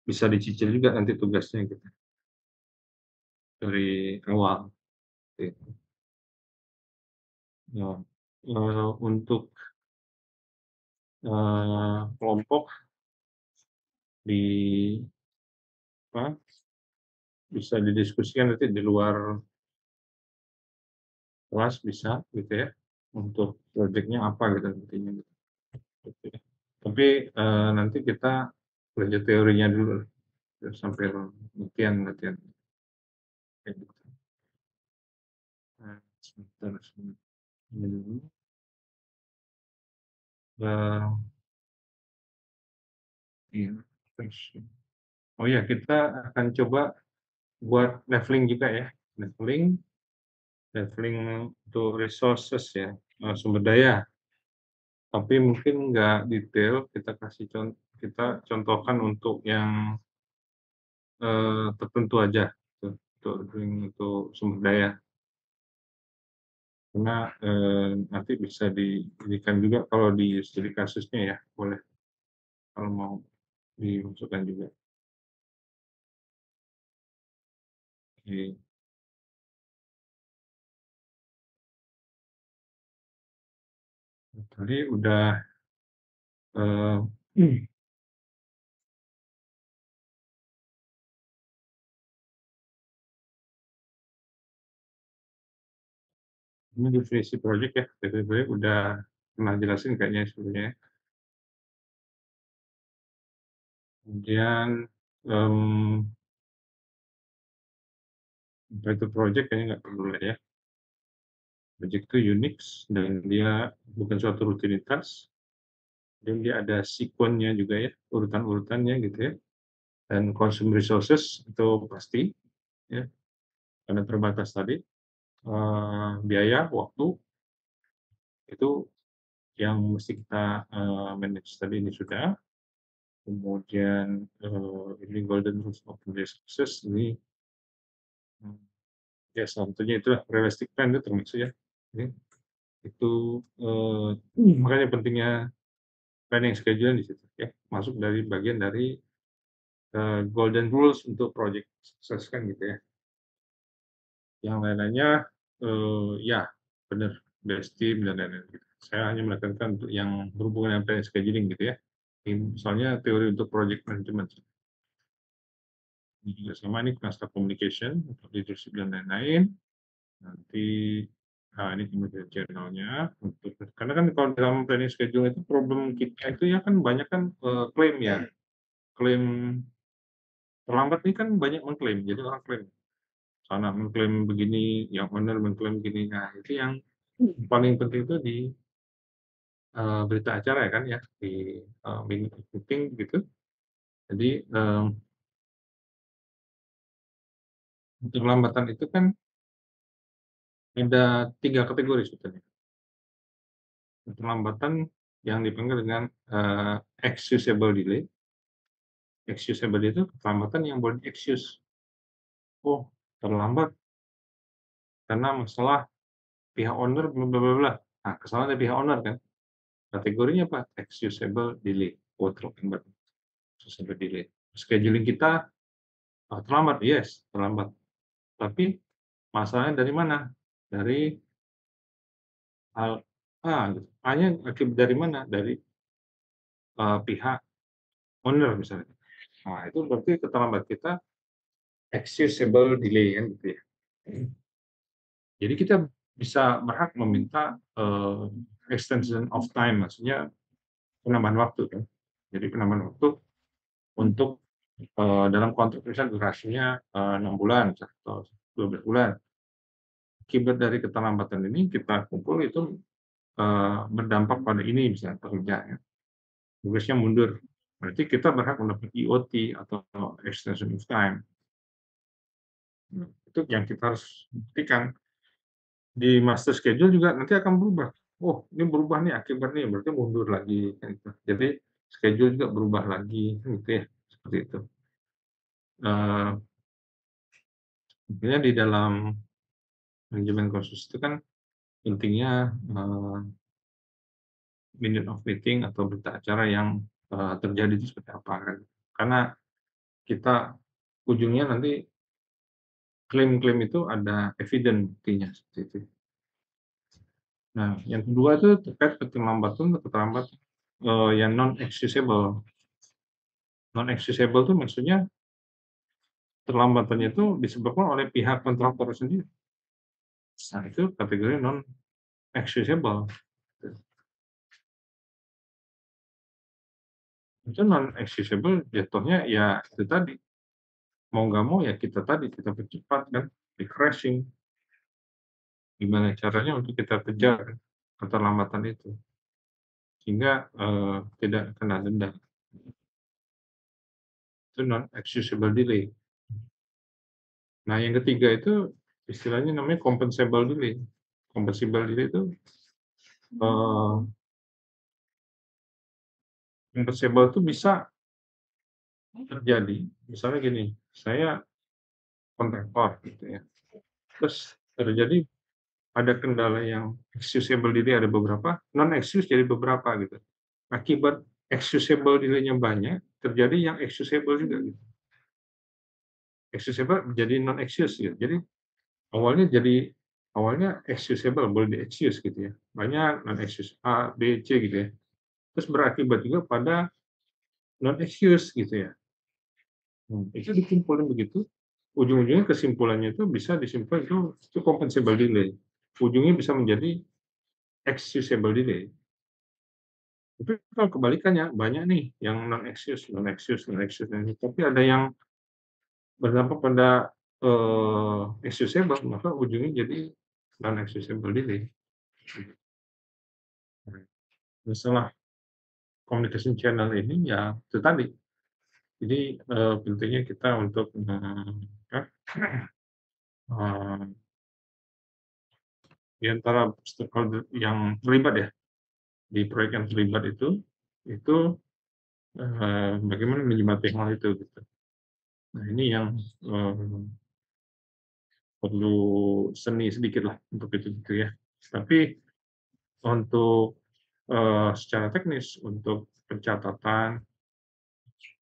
bisa dicicil juga nanti tugasnya gitu dari awal. Gitu. Nah, untuk kelompok di apa, bisa didiskusikan nanti di luar kelas bisa gitu ya untuk proyeknya apa gitu nantinya gitu. Gitu ya. Tapi nanti kita belajar teorinya dulu sampai latihan kayak gitu. Nah, sebentar ini dulu. Iya, terus. Oh ya, kita akan coba buat leveling juga ya, leveling untuk resources ya, sumber daya. Tapi mungkin nggak detail, kita contohkan untuk yang tertentu aja, gitu, untuk sumber daya. Karena nanti bisa dijadikan juga kalau di studi kasusnya ya, boleh kalau mau dimasukkan juga. Oke. Tadi udah ini definisi project ya, definisi project udah pernah jelasin kayaknya sebelumnya. Kemudian apa itu project kayaknya nggak perlu lah ya. Project itu Unix dan dia bukan suatu rutinitas, dan dia ada sequence-nya juga ya, urutan-urutannya gitu ya. Dan consume resources itu pasti ya, karena terbatas tadi. Biaya, waktu itu yang mesti kita manage tadi ini sudah. Kemudian ini golden rules of resources ini ya salah satunya itu realistic plan itu termasuk ya. Itu makanya pentingnya planning schedule di situ ya, masuk dari bagian dari golden rules untuk project sukses kan gitu ya. Yang lain-lainnya ya benar, best team dan lain-lain gitu. Saya hanya menekankan untuk yang berhubungan dengan planning scheduling gitu ya. Misalnya teori untuk project management. Ini juga sama nih master communication untuk leadership dan lain-lain. Nanti ini kemudian channelnya untuk karena kan kalau dalam planning schedule itu problem kita itu ya kan banyak kan klaim ya, klaim terlambat ini kan banyak mengklaim, jadi orang klaim sana mengklaim begini, yang owner mengklaim begini. Nah itu yang paling penting itu di berita acara ya kan ya di meeting gitu. Jadi keterlambatan itu kan ada 3 kategori sebetulnya. Keterlambatan yang dipanggil dengan excusable delay. Excusable itu keterlambatan yang boleh excuse. Oh, terlambat karena masalah pihak owner bla bla bla bla. Nah, kesalahan dari pihak owner kan. Kategorinya apa? Excusable delay. Oh, terlambat. Excusable delay. Scheduling kita terlambat, yes, terlambat. Tapi masalahnya dari mana? Dari hal A, gitu. A-nya akibat dari mana? Dari pihak owner misalnya. Nah, itu berarti keterlambatan kita excusable delay kan gitu ya. Jadi kita bisa berhak meminta extension of time, maksudnya penambahan waktu kan. Jadi penambahan waktu untuk dalam konteks misalnya durasinya 6 bulan atau 12 bulan. Akibat dari keterlambatan ini kita kumpul itu berdampak pada ini misalnya pekerjaan. Tugasnya mundur. Berarti kita berhak mendapat EOT atau extension of time. Itu yang kita harus buktikan. Di master schedule juga nanti akan berubah. Oh, ini berubah nih akibatnya, berarti mundur lagi. Jadi schedule juga berubah lagi, gitu ya, seperti itu. Tentunya di dalam Manajemen kursus itu kan intinya, minute of meeting atau berita acara yang, terjadi itu seperti apa kan. Karena kita ujungnya nanti klaim-klaim itu ada evidence buktinya, seperti itu. Nah, yang kedua itu terkait keterlambatan atau keterlambatan, yang non excusable. Non excusable itu maksudnya terlambatannya itu disebabkan oleh pihak kontraktor sendiri. Nah, itu kategori non excusable. Itu non excusable jatuhnya ya itu tadi, mau nggak mau ya kita tadi, kita percepat kan, di-crashing. Gimana caranya untuk kita kejar keterlambatan itu, sehingga, tidak kena denda. Itu non excusable delay. Nah, yang ketiga itu istilahnya namanya compensable delay. Compensable delay itu, eee, compensable itu bisa terjadi, misalnya gini, saya kontraktor gitu ya, terus terjadi ada kendala yang excusable delay ada beberapa, non excuse jadi beberapa gitu. Akibat excusable delay-nya banyak, terjadi yang excusable juga gitu. Excusable menjadi non excuse gitu. Jadi awalnya excusable, boleh di-excuse gitu ya. Banyak non excuse A, B, C gitu ya. Terus berakibat juga pada non excuse gitu ya. Itu dikumpulin begitu, ujung-ujungnya kesimpulannya itu bisa disimpulkan itu compensable delay. Ujungnya bisa menjadi excusable delay. Tapi kalau kebalikannya, banyak nih yang non excuse, tapi ada yang berdampak pada, excusable, maka ujungnya jadi non excusable delay. Masalah communication channel ini ya itu tadi. Jadi, pentingnya kita untuk, di antara stakeholder yang terlibat ya, di proyek yang terlibat itu, bagaimana menjembatani hal itu gitu. Nah, ini yang, perlu seni sedikit lah untuk itu gitu ya. Tapi untuk, secara teknis, untuk pencatatan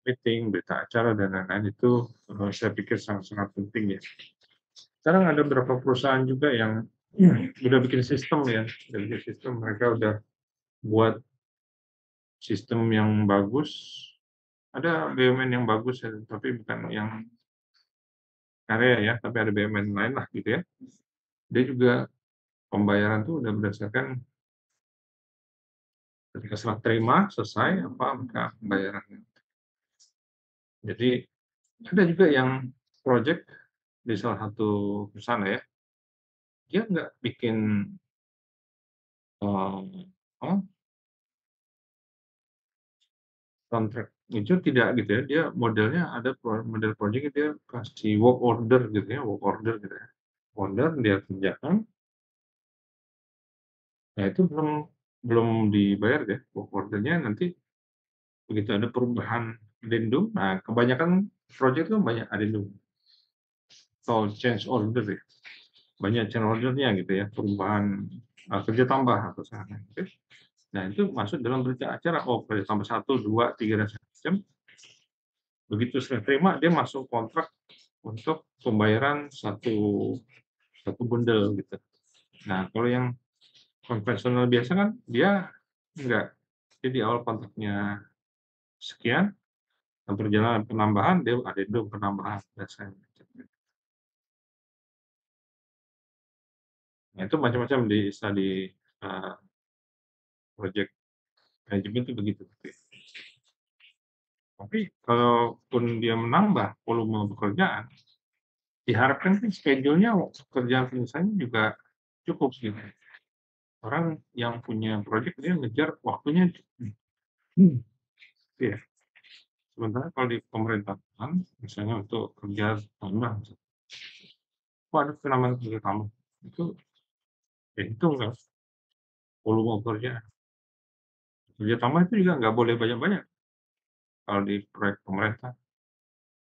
meeting, berita acara, dan lain-lain itu, saya pikir sangat-sangat penting ya. Sekarang ada beberapa perusahaan juga yang udah bikin sistem ya, mereka udah buat sistem yang bagus. Ada BUMN yang bagus ya, tapi bukan yang karya ya, tapi ada BUMN lain lah gitu ya. Dia juga pembayaran tuh udah berdasarkan ketika serah terima selesai apa maka pembayarannya. Jadi ada juga yang project di salah satu perusahaan ya, dia nggak bikin, apa, kontrak itu tidak gitu ya, dia modelnya ada model project dia kasih work order gitu ya, gitu ya. Order dia kerjakan, nah itu belum belum dibayar ya, work order-nya nanti begitu ada perubahan addendum, nah kebanyakan project itu banyak addendum atau change order ya, banyak change order-nya gitu ya, perubahan, kerja tambah atau sana gitu. Nah itu masuk dalam berita acara, oh kerja tambah 1, 2, 3 dan segala. Begitu saya terima, dia masuk kontrak untuk pembayaran satu bundel gitu. Nah, kalau yang konvensional biasa kan dia enggak. Jadi awal kontraknya sekian, perjalanan penambahan dia ada itu penambahan biasanya. Nah, itu macam-macam di project manajemen itu begitu. Tapi kalaupun dia menambah volume pekerjaan, diharapkan kan schedule-nya pekerjaan penyelesaiannya juga cukup gitu. Orang yang punya project dia ngejar waktunya ya. Sementara kalau di pemerintahan, misalnya untuk kerja tambah, kok ada penambahan kerja tambah, itu ya itu enggak volume kerja. Kerja tambah itu juga nggak boleh banyak-banyak kalau di proyek pemerintah.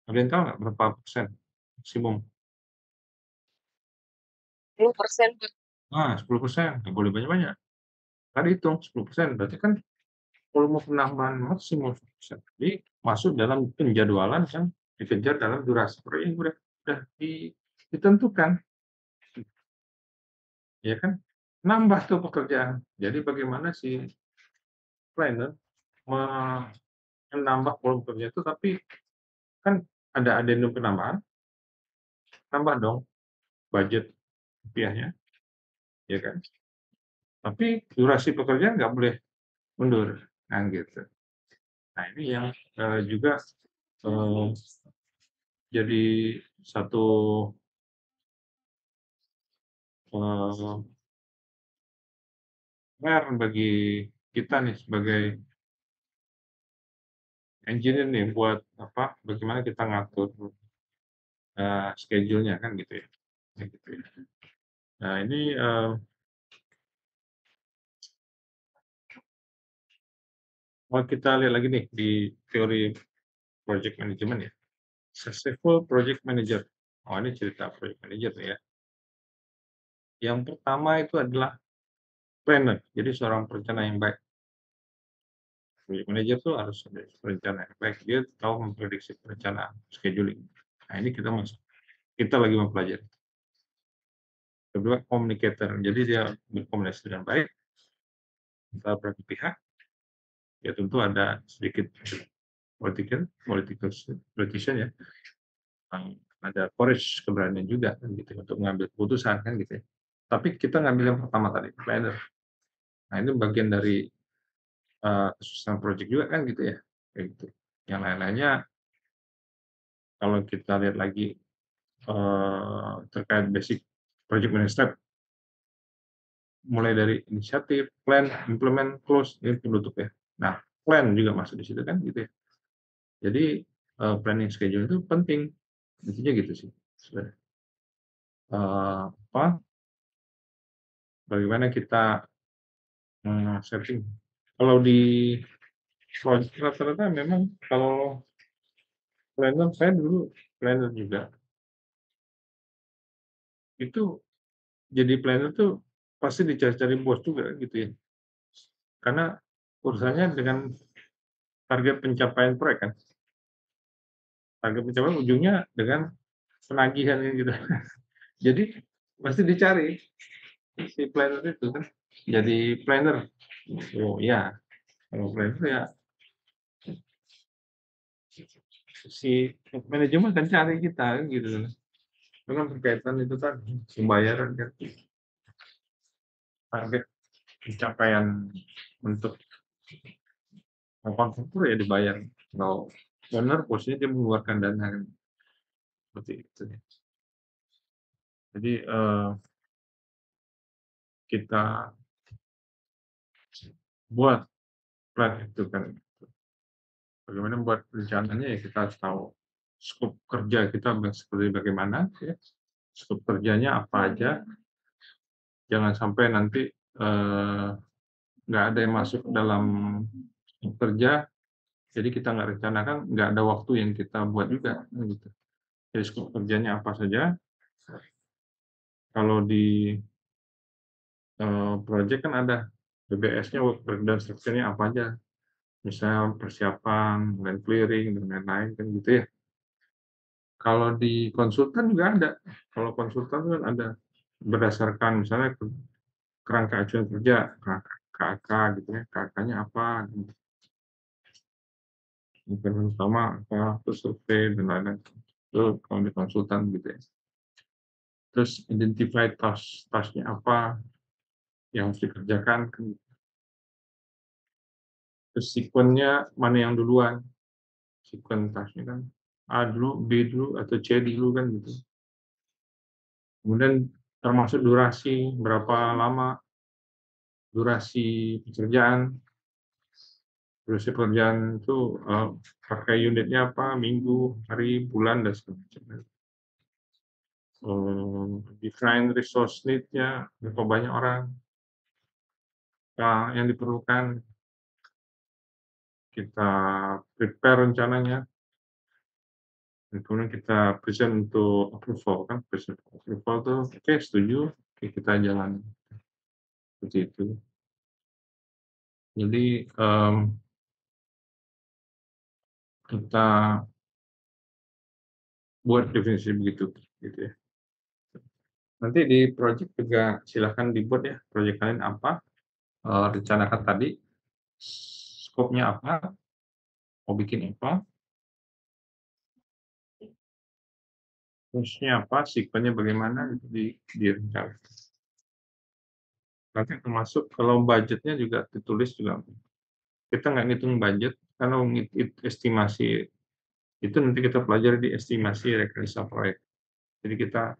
Ada yang tahu nggak berapa persen maksimum? 10%, Pak. Nah, 10%, nggak boleh banyak-banyak. Tadi hitung 10%, berarti kan volume penambahan maksimum 10%. Jadi masuk dalam penjadwalan yang dikejar dalam durasi proyek yang udah ditentukan, ya kan? Nambah tuh pekerjaan. Jadi bagaimana si planner menambah volume kerja itu, tapi kan ada adendum penambahan, tambah dong budget rupiahnya, ya kan? Tapi durasi pekerjaan nggak boleh mundur, kan gitu. Nah ini yang juga jadi satu PR bagi kita nih sebagai engineer nih, buat apa? Bagaimana kita ngatur schedule-nya kan gitu ya. Kayak gitu ya. Nah ini kalau kita lihat lagi nih di teori project management ya. Successful project manager. Oh ini cerita project manager nih ya. Yang pertama itu adalah planner. Jadi seorang perencana yang baik. Project manager tuh harus ada perencana yang baik. Dia tahu memprediksi perencanaan, scheduling. Nah ini kita lagi mempelajari. Kedua, communicator. Jadi dia berkomunikasi dengan baik antara beberapa pihak. Ya tentu ada sedikit politician ya. Ada courage, keberanian juga kan gitu untuk mengambil keputusan kan gitu ya. Tapi kita ngambil yang pertama tadi, planner. Nah ini bagian dari kesusahan project juga kan gitu ya, kayak gitu. Yang lain-lainnya kalau kita lihat lagi terkait basic project management, mulai dari inisiatif, plan, implement, close, ini penutup ya. Nah, plan juga masuk di situ kan gitu ya. Jadi planning schedule itu penting, intinya gitu sih. Apa? Bagaimana kita setting? Kalau di project rata-rata memang kalau planner, saya dulu planner juga. Itu jadi planner tuh pasti dicari-cari bos juga gitu ya. Karena urusannya dengan target pencapaian proyek kan. Target pencapaian ujungnya dengan penagihan gitu. Jadi pasti dicari si planner itu kan. Jadi planner. Oh iya, kalau planner ya si manajemen kan cari kita kan gitu. Karena berkaitan itu tadi pembayaran kan. Target pencapaian untuk kontraktor ya dibayar. Kalau owner posisinya dia mengeluarkan dana kan. Seperti itu. Jadi kita buat plan itu kan. Bagaimana buat rencananya ya kita harus tahu skop kerja kita seperti bagaimana, ya. Skop kerjanya apa aja. Jangan sampai nanti nggak ada yang masuk dalam kerja, jadi kita nggak rencanakan, nggak ada waktu yang kita buat juga. Gitu. Jadi skop kerjanya apa saja. Kalau di project kan ada BBS-nya, work breakdown structure-nya apa aja. Misalnya persiapan, land clearing, dan lain-lain kan gitu ya. Kalau di konsultan juga ada. Kalau konsultan kan ada berdasarkan misalnya kerangka acuan kerja, kerangka KAK gitu ya, KAK-nya apa, mungkin utama apa, terus survei dan lain-lain. Itu kalau di konsultan gitu ya. Terus identify task-nya apa yang harus dikerjakan. Terus sequence-nya mana yang duluan, sequence task-nya kan A dulu, B dulu, atau C dulu kan gitu. Kemudian termasuk durasi, berapa lama durasi pekerjaan. Durasi pekerjaan itu pakai unitnya apa, minggu, hari, bulan, dan sebagainya. Define resource need-nya, berapa banyak orang yang diperlukan. Kita prepare rencananya, dan kemudian kita present untuk approval kan. Present approval tuh oke, setuju, kita jalan seperti itu. Jadi kita buat definisi begitu, gitu ya. Nanti di project juga silahkan dibuat ya, project kalian apa, rencanakan tadi, skopnya apa, mau bikin apa, fungsinya apa, sequence-nya bagaimana, itu direncanakan. Nanti termasuk kalau budgetnya juga ditulis juga. Kita nggak ngitung budget, karena estimasi itu nanti kita pelajari di estimasi rekayasa proyek. Jadi kita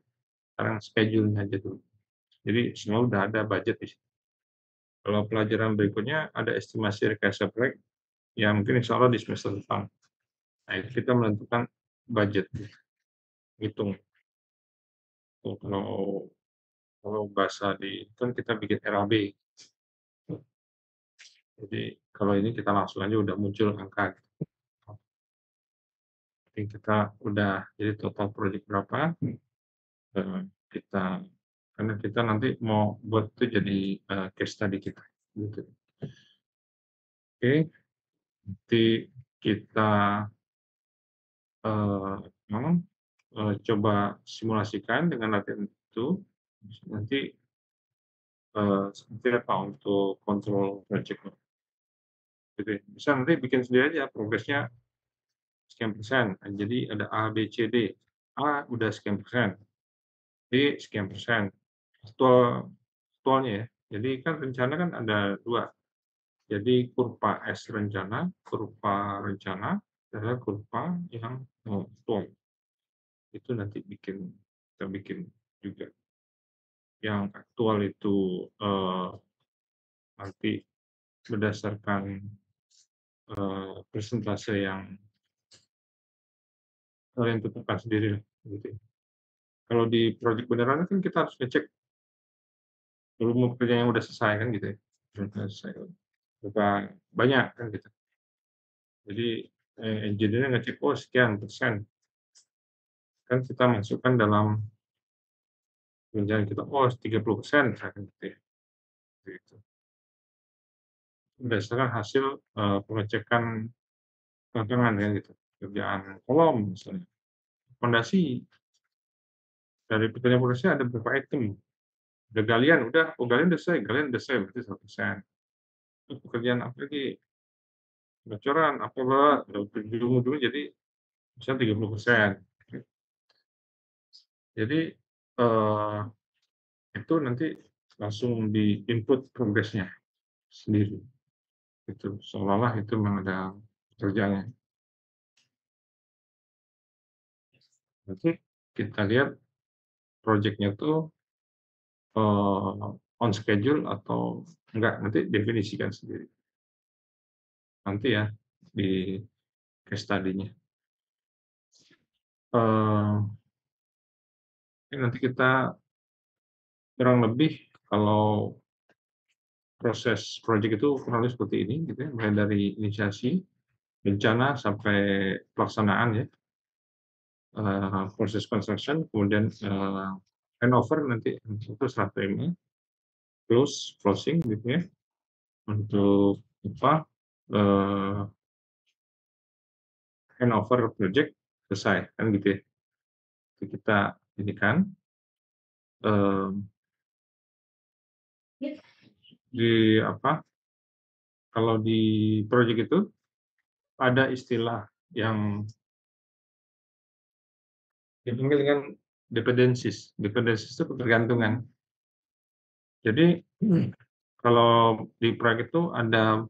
sekarang schedule-nya aja dulu. Jadi semua udah ada budget di situ. Kalau pelajaran berikutnya ada estimasi rekayasa proyek, ya mungkin insya Allah di semester depan. Nah, itu kita menentukan budget, hitung. Kalau bahasa di kan kita bikin RAB. Jadi kalau ini kita langsung aja udah muncul angka. Kita udah jadi total project berapa, kita karena kita nanti mau buat itu jadi case study kita. Gitu. Oke, nanti kita coba simulasikan dengan latihan itu. Nanti seperti apa untuk kontrol project. Gitu. Bisa nanti bikin sendiri aja progresnya sekian persen. Nah, jadi ada A, B, C, D. A udah sekian persen, B sekian persen. Aktualnya ya. Jadi kan rencana kan ada dua. Jadi kurva S rencana, kurva rencana, adalah kurva yang aktual. Itu nanti kita bikin juga. Yang aktual itu nanti berdasarkan persentase yang kalian tentukan sendiri. Gitu. Kalau di project beneran kan kita harus ngecek dulu pekerjaan yang udah selesai kan gitu ya. Udah selesai. Berapa banyak kan gitu. Jadi engineer ngecek sekian persen. Kan kita masukkan dalam rencana kita 30% misalkan gitu ya. Gitu. Berdasarkan hasil pengecekan lapangan ya gitu. Kerjaan kolom misalnya. Fondasi dari pekerjaan fondasi ada beberapa item. Ada galian udah galian udah selesai berarti 100%. Terus pekerjaan apa lagi? Bocoran apa ujung-ujungnya jadi misalnya 30%. Jadi itu nanti langsung di input progresnya sendiri. Itu seolah-olah itu memang ada kerjanya. Nanti kita lihat project-nya tuh on schedule atau enggak, nanti definisikan sendiri. Nanti ya di case study-nya. Nanti kita kurang lebih kalau proses project itu kurang lebih seperti ini, gitu ya, mulai dari inisiasi, rencana sampai pelaksanaan ya, proses construction, kemudian handover nanti itu serah terima, closing gitu ya, untuk apa handover project selesai kan gitu ya. Jadi kita jadikan di apa kalau di project itu ada istilah yang dipanggil dengan dependencies. Dependencies itu ketergantungan. Jadi kalau di proyek itu ada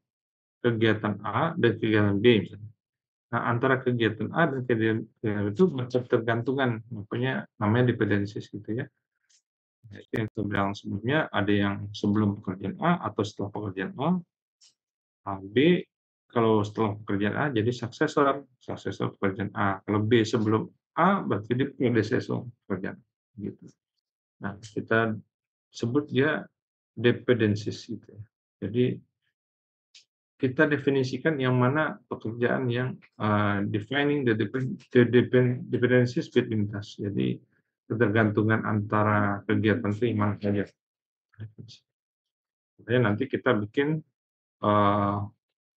kegiatan A dan kegiatan B misalnya. Nah, antara kegiatan A dan kegiatan B itu berketergantungan, makanya namanya dependencies gitu ya. Nah, itu yang saya bilang sebelumnya, ada yang sebelum pekerjaan A atau setelah pekerjaan A, B kalau setelah pekerjaan A jadi successor pekerjaan A. Kalau B sebelum A berarti dia predecessor pekerjaan gitu. Nah, kita sebut dia dependencies gitu ya. Jadi kita definisikan yang mana pekerjaan yang defining the dependencies between us. Jadi ketergantungan antara kegiatan itu yang mana saja. Makanya nanti kita bikin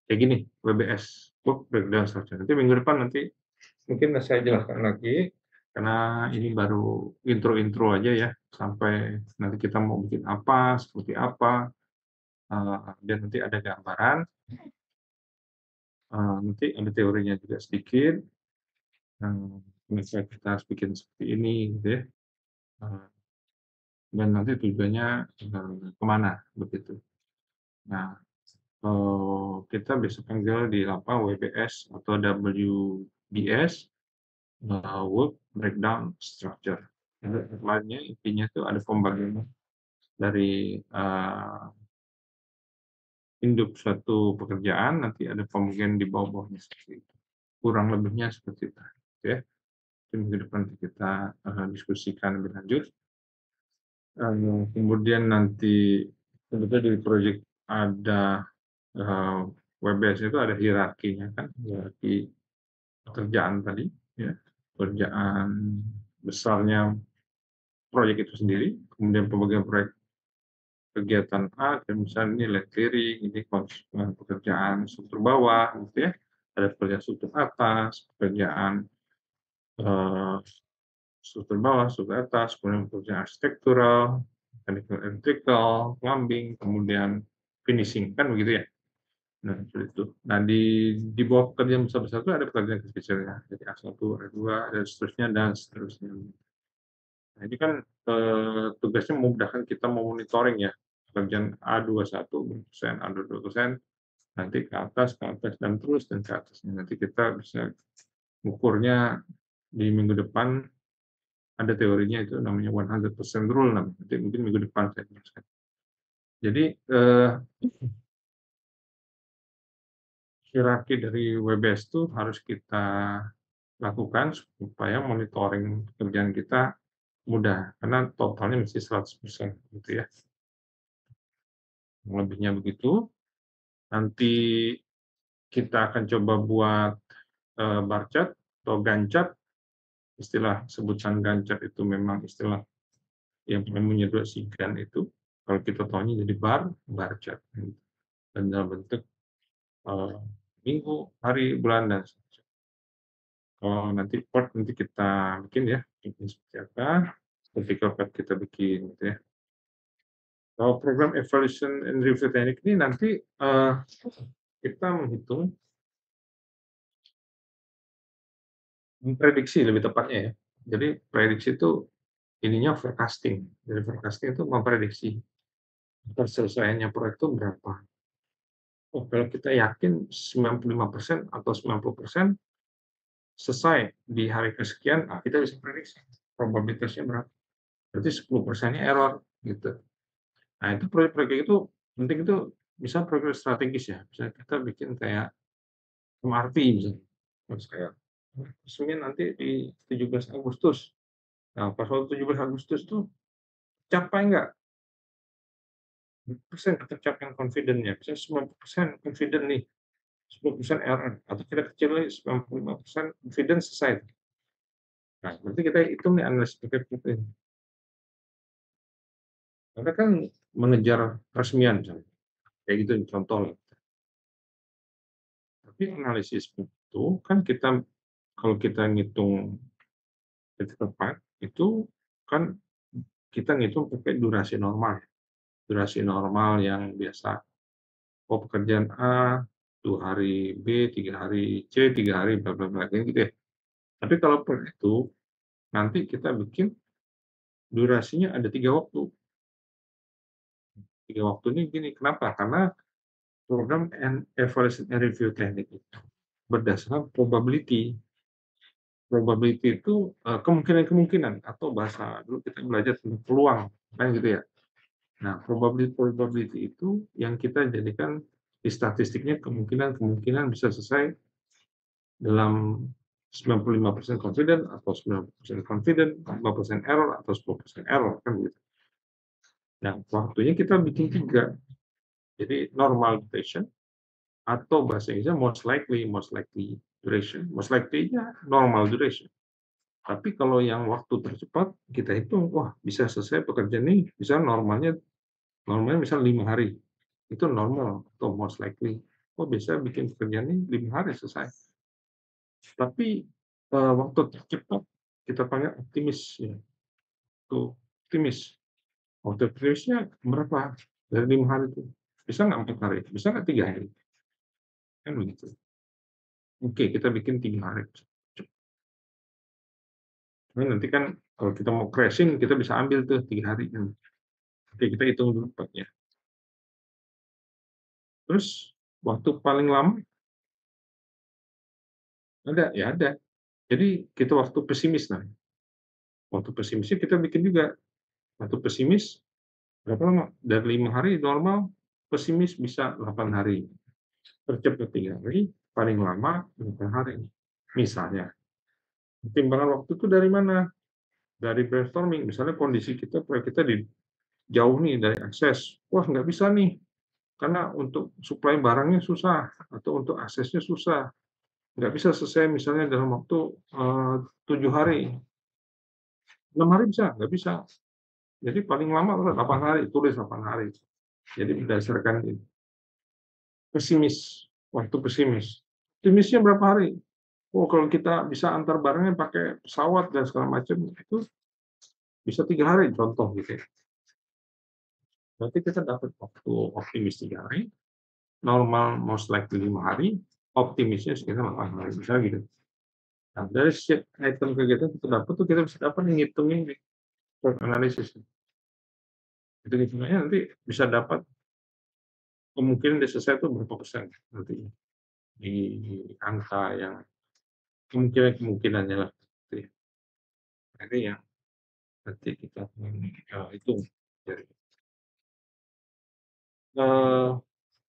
kayak gini, WBS, Work Breakdown Structure. Nanti minggu depan nanti mungkin saya jelaskan lagi, karena ini baru intro-intro aja ya, sampai nanti kita mau bikin apa, seperti apa, dan nanti ada gambaran, nanti ada teorinya juga sedikit, misalnya kita harus bikin seperti ini, gitu ya, dan nanti tujuannya kemana, begitu. Nah, kita bisa panggil di WBS atau WBS, Work Breakdown Structure. Lainnya intinya itu ada pembagian dari induk suatu pekerjaan, nanti ada pembagian di bawah-bawahnya seperti itu. Kurang lebihnya seperti itu, ya. Minggu depan kita diskusikan lebih lanjut. Kemudian nanti sebetulnya dari proyek ada WBS itu ada hierarkinya kan, hierarki pekerjaan tadi, ya, pekerjaan besarnya proyek itu sendiri, kemudian pembagian proyek kegiatan A, dan misalnya ini lead clearing, ini pekerjaan struktur bawah, gitu ya, ada pekerjaan struktur atas, pekerjaan struktur bawah, struktur atas, kemudian pekerjaan arsitektural, mechanical electrical, plumbing, kemudian finishing, kan begitu ya. Nah, seperti itu. Nah, di bawah pekerjaan besar-besar itu ada pekerjaan kecil-kecilnya. Jadi A1, A2, dan seterusnya, dan seterusnya. Nah, ini kan tugasnya memudahkan kita memonitoring ya. Pekerjaan A21%, A22%, nanti ke atas, dan terus, dan ke atasnya. Nanti kita bisa mengukurnya di minggu depan, ada teorinya itu namanya 100% rule, nanti mungkin minggu depan saya jelaskan. Jadi, hierarki dari WBS itu harus kita lakukan supaya monitoring pekerjaan kita mudah, karena totalnya mesti 100% gitu ya. Lebihnya begitu. Nanti kita akan coba buat bar chart atau Gantt chart. Istilah sebutan Gantt chart itu memang istilah yang menyedosikan itu. Kalau kita tahunya jadi bar chart. Dan dalam bentuk minggu, hari, bulan, dan seterusnya. Kalau nanti part nanti kita bikin ya, ini seperti apa, vertical part kita bikin gitu ya. Kalau program evaluation and review teknik ini nanti kita memprediksi lebih tepatnya ya. Jadi prediksi itu ininya forecasting. Jadi forecasting itu memprediksi perselesaiannya proyek itu berapa. Oh, kalau kita yakin 95% atau 90% selesai di hari kesekian, kita bisa prediksi probabilitasnya berapa. Berarti 10%-nya error gitu. Nah, itu proyek-proyek itu penting, itu bisa proyek strategis ya. Misalnya kita bikin kayak MRT misalnya. Terus kayak resminya nanti di 17 Agustus. Nah, pas waktu 17 Agustus tuh capai nggak? Persen ketercapaian confident-nya. Misalnya 90% confident nih, 10% error. Atau kita kecil lagi 95% confident selesai. Nah, berarti kita hitung nih analisis kita ini. Karena kan mengejar resmian misalnya. Kayak gitu contoh. Tapi analisis itu kan kita, kalau kita ngitung tepat, itu kan kita ngitung pakai durasi normal. Durasi normal yang biasa. Oh, pekerjaan A 2 hari, B 3 hari, C 3 hari, bla bla bla gitu ya. Tapi kalau per itu nanti kita bikin durasinya ada 3 waktu. 3 waktu ini gini, kenapa? Karena program evaluation and review teknik itu berdasarkan probability. Probability itu kemungkinan-kemungkinan, atau bahasa dulu kita belajar tentang peluang, kan gitu ya. Nah, probability itu yang kita jadikan di statistiknya kemungkinan bisa selesai dalam 95% confident atau 90% confident, 5% error atau 10% error, kan begitu. Nah, waktunya kita bikin 3. Jadi normal duration, atau bahasa Inggrisnya most likely duration. Most likely-nya normal duration. Tapi kalau yang waktu tercepat, kita hitung, wah bisa selesai pekerjaan ini, misalnya normalnya misal 5 hari, itu normal atau most likely. Oh bisa bikin pekerjaan ini 5 hari selesai. Tapi waktu tercepat kita panggil optimis ya. Tuh, optimis. Waktu optimisnya berapa? Dari 5 hari itu. Bisa nggak 4 hari? Bisa nggak 3 hari? Kan begitu. Oke, kita bikin 3 hari. Nah, nanti kan kalau kita mau crashing, kita bisa ambil tuh 3 hari. Oke, kita hitung dulu Pak, ya. Terus waktu paling lama ada, ya ada. Jadi kita waktu pesimis nah. Waktu pesimisnya kita bikin juga. Waktu pesimis berapa lama? Dari 5 hari normal, pesimis bisa 8 hari. Tercepat 3 hari, paling lama 8 hari. Misalnya, pertimbangan waktu itu dari mana? Dari brainstorming. Misalnya kondisi kita, proyek kita jauh nih dari akses. Wah, nggak bisa nih, karena untuk supply barangnya susah, atau untuk aksesnya susah. Nggak bisa selesai misalnya dalam waktu 7 hari. 6 hari bisa? Nggak bisa. Jadi paling lama 8 hari, tulis 8 hari. Jadi berdasarkan pesimis, waktu pesimis. Optimisnya berapa hari? Oh, kalau kita bisa antar barangnya pakai pesawat dan segala macam, itu bisa 3 hari, contoh gitu ya. Berarti kita dapat waktu optimis 3 hari, normal most likely 5 hari, optimisnya sekitar 8 hari, misalnya gitu. Nah, dari setiap item kegiatan kita dapat tuh kita bisa dapat ngitungin di analisis. Hitung-hitungannya nanti bisa dapat kemungkinan dia selesai itu berapa persen nanti di angka yang kemungkinannya lah. Gitu ya. Ini yang nanti kita hitung. Jadi,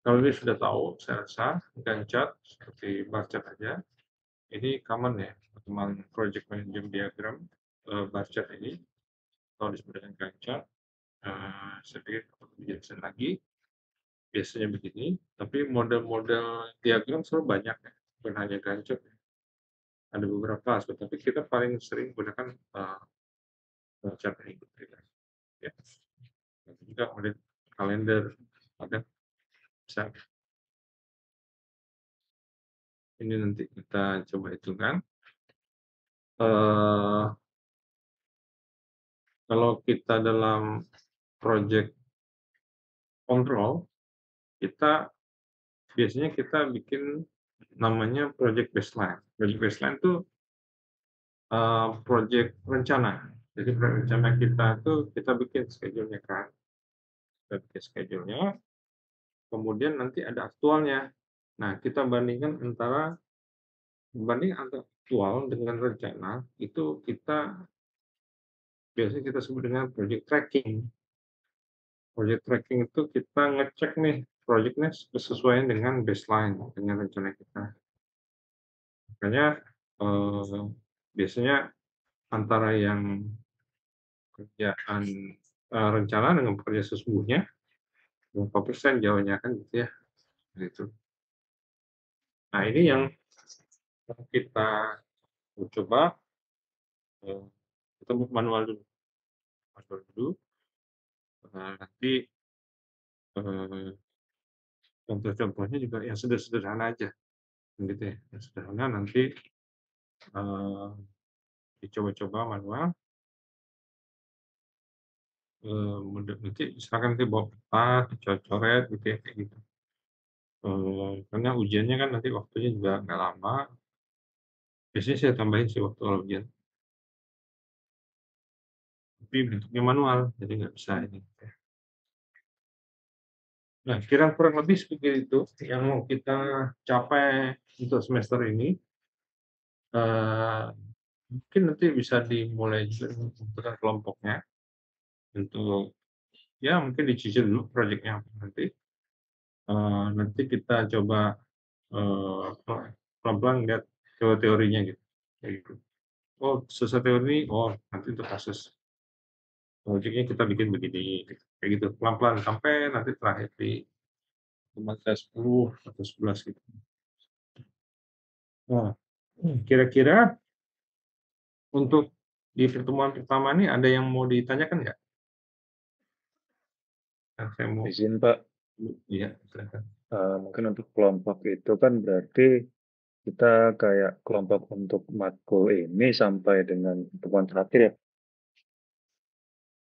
kalau ini sudah tahu, saya rasa Gantt chart seperti bar chart aja. Ini common ya, teman project management diagram bar chart ini. Kalau disebut dengan Gantt chart, saya pikir perlu dijelasin lagi. Biasanya begini, tapi model-model diagram selalu banyak ya, bukan hanya Gantt chart. Ada beberapa, tapi kita paling sering menggunakan bar chart ini. Ya. Juga model kalender, ada bisa. Ini nanti kita coba hitungkan. Kalau kita dalam project control, kita biasanya kita bikin namanya project baseline. Project baseline itu project rencana. Jadi rencana kita itu kita bikin schedule-nya kan. Kita bikin schedule-nya, kemudian nanti ada aktualnya. Nah, kita banding antara aktual dengan rencana, itu kita biasanya kita sebut dengan project tracking. Project tracking itu kita ngecek nih projectnya sesuai dengan baseline, dengan rencana kita. Makanya biasanya antara yang kerjaan rencana dengan pekerjaan sesungguhnya, berapa persen jauhnya kan gitu ya. Gitu. Nah ini yang kita coba, kita manual dulu. Nanti contoh-contohnya juga yang sederhana aja. Gitu ya. Yang sederhana nanti dicoba-coba manual. Nanti misalkan nanti bawa peta, coret gitu ya, kayak gitu. Karena ujiannya kan nanti waktunya juga nggak lama. Biasanya saya tambahin sih waktu ujian. Tapi bentuknya manual, jadi nggak bisa ini. Nah, kurang lebih seperti itu yang mau kita capai untuk semester ini. Mungkin nanti bisa dimulai juga dengan kelompoknya untuk ya mungkin dicicil dulu proyeknya nanti. Nanti kita coba pelan-pelan lihat teorinya gitu. Kayak gitu. Oh, selesai teori, oh nanti untuk kasus proyeknya kita bikin begini, gitu. Kayak gitu pelan-pelan sampai nanti terakhir di 10 atau 11 gitu. Nah, kira-kira Untuk di pertemuan pertama nih ada yang mau ditanyakan nggak? Saya mau Izin Pak, iya, silakan. mungkin untuk kelompok itu kan berarti kita kayak kelompok untuk matkul ini sampai dengan pertemuan terakhir ya.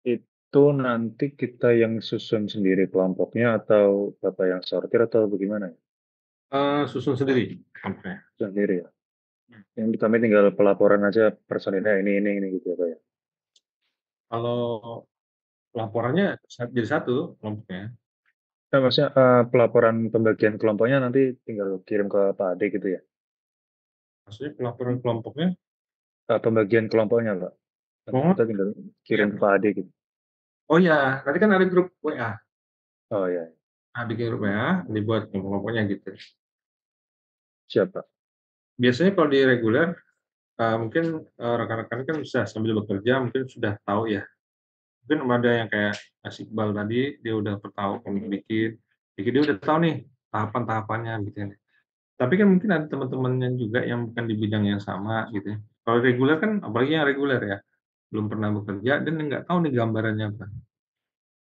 Itu nanti kita yang susun sendiri kelompoknya atau Bapak yang sortir atau bagaimana ya? Susun sendiri kelompoknya. Sendiri ya. Yang kami tinggal pelaporan aja personilnya ini gitu ya Pak ya. Kalau laporannya jadi satu kelompoknya. Nah, maksudnya pelaporan pembagian kelompoknya nanti tinggal kirim ke Pak Ade gitu ya. Maksudnya pelaporan kelompoknya, Pembagian kelompoknya Pak. Nanti oh kita tinggal kirim iya. ke Pak Ade gitu. Oh ya, nanti kan ada grup WA. Oh ya, Bikin grup WA, dibuat kelompok-kelompoknya gitu. siapa? Biasanya kalau di reguler, mungkin rekan-rekan kan bisa sambil bekerja, mungkin sudah tahu ya. Mungkin ada yang kayak Mas Iqbal tadi, dia udah tahu bikin, dia udah tahu nih tahapan-tahapannya gitu ya. Tapi kan mungkin ada teman-temannya juga yang bukan di bidang yang sama gitu ya. Kalau reguler kan, apalagi yang reguler ya, belum pernah bekerja dan nggak tahu nih gambarannya apa.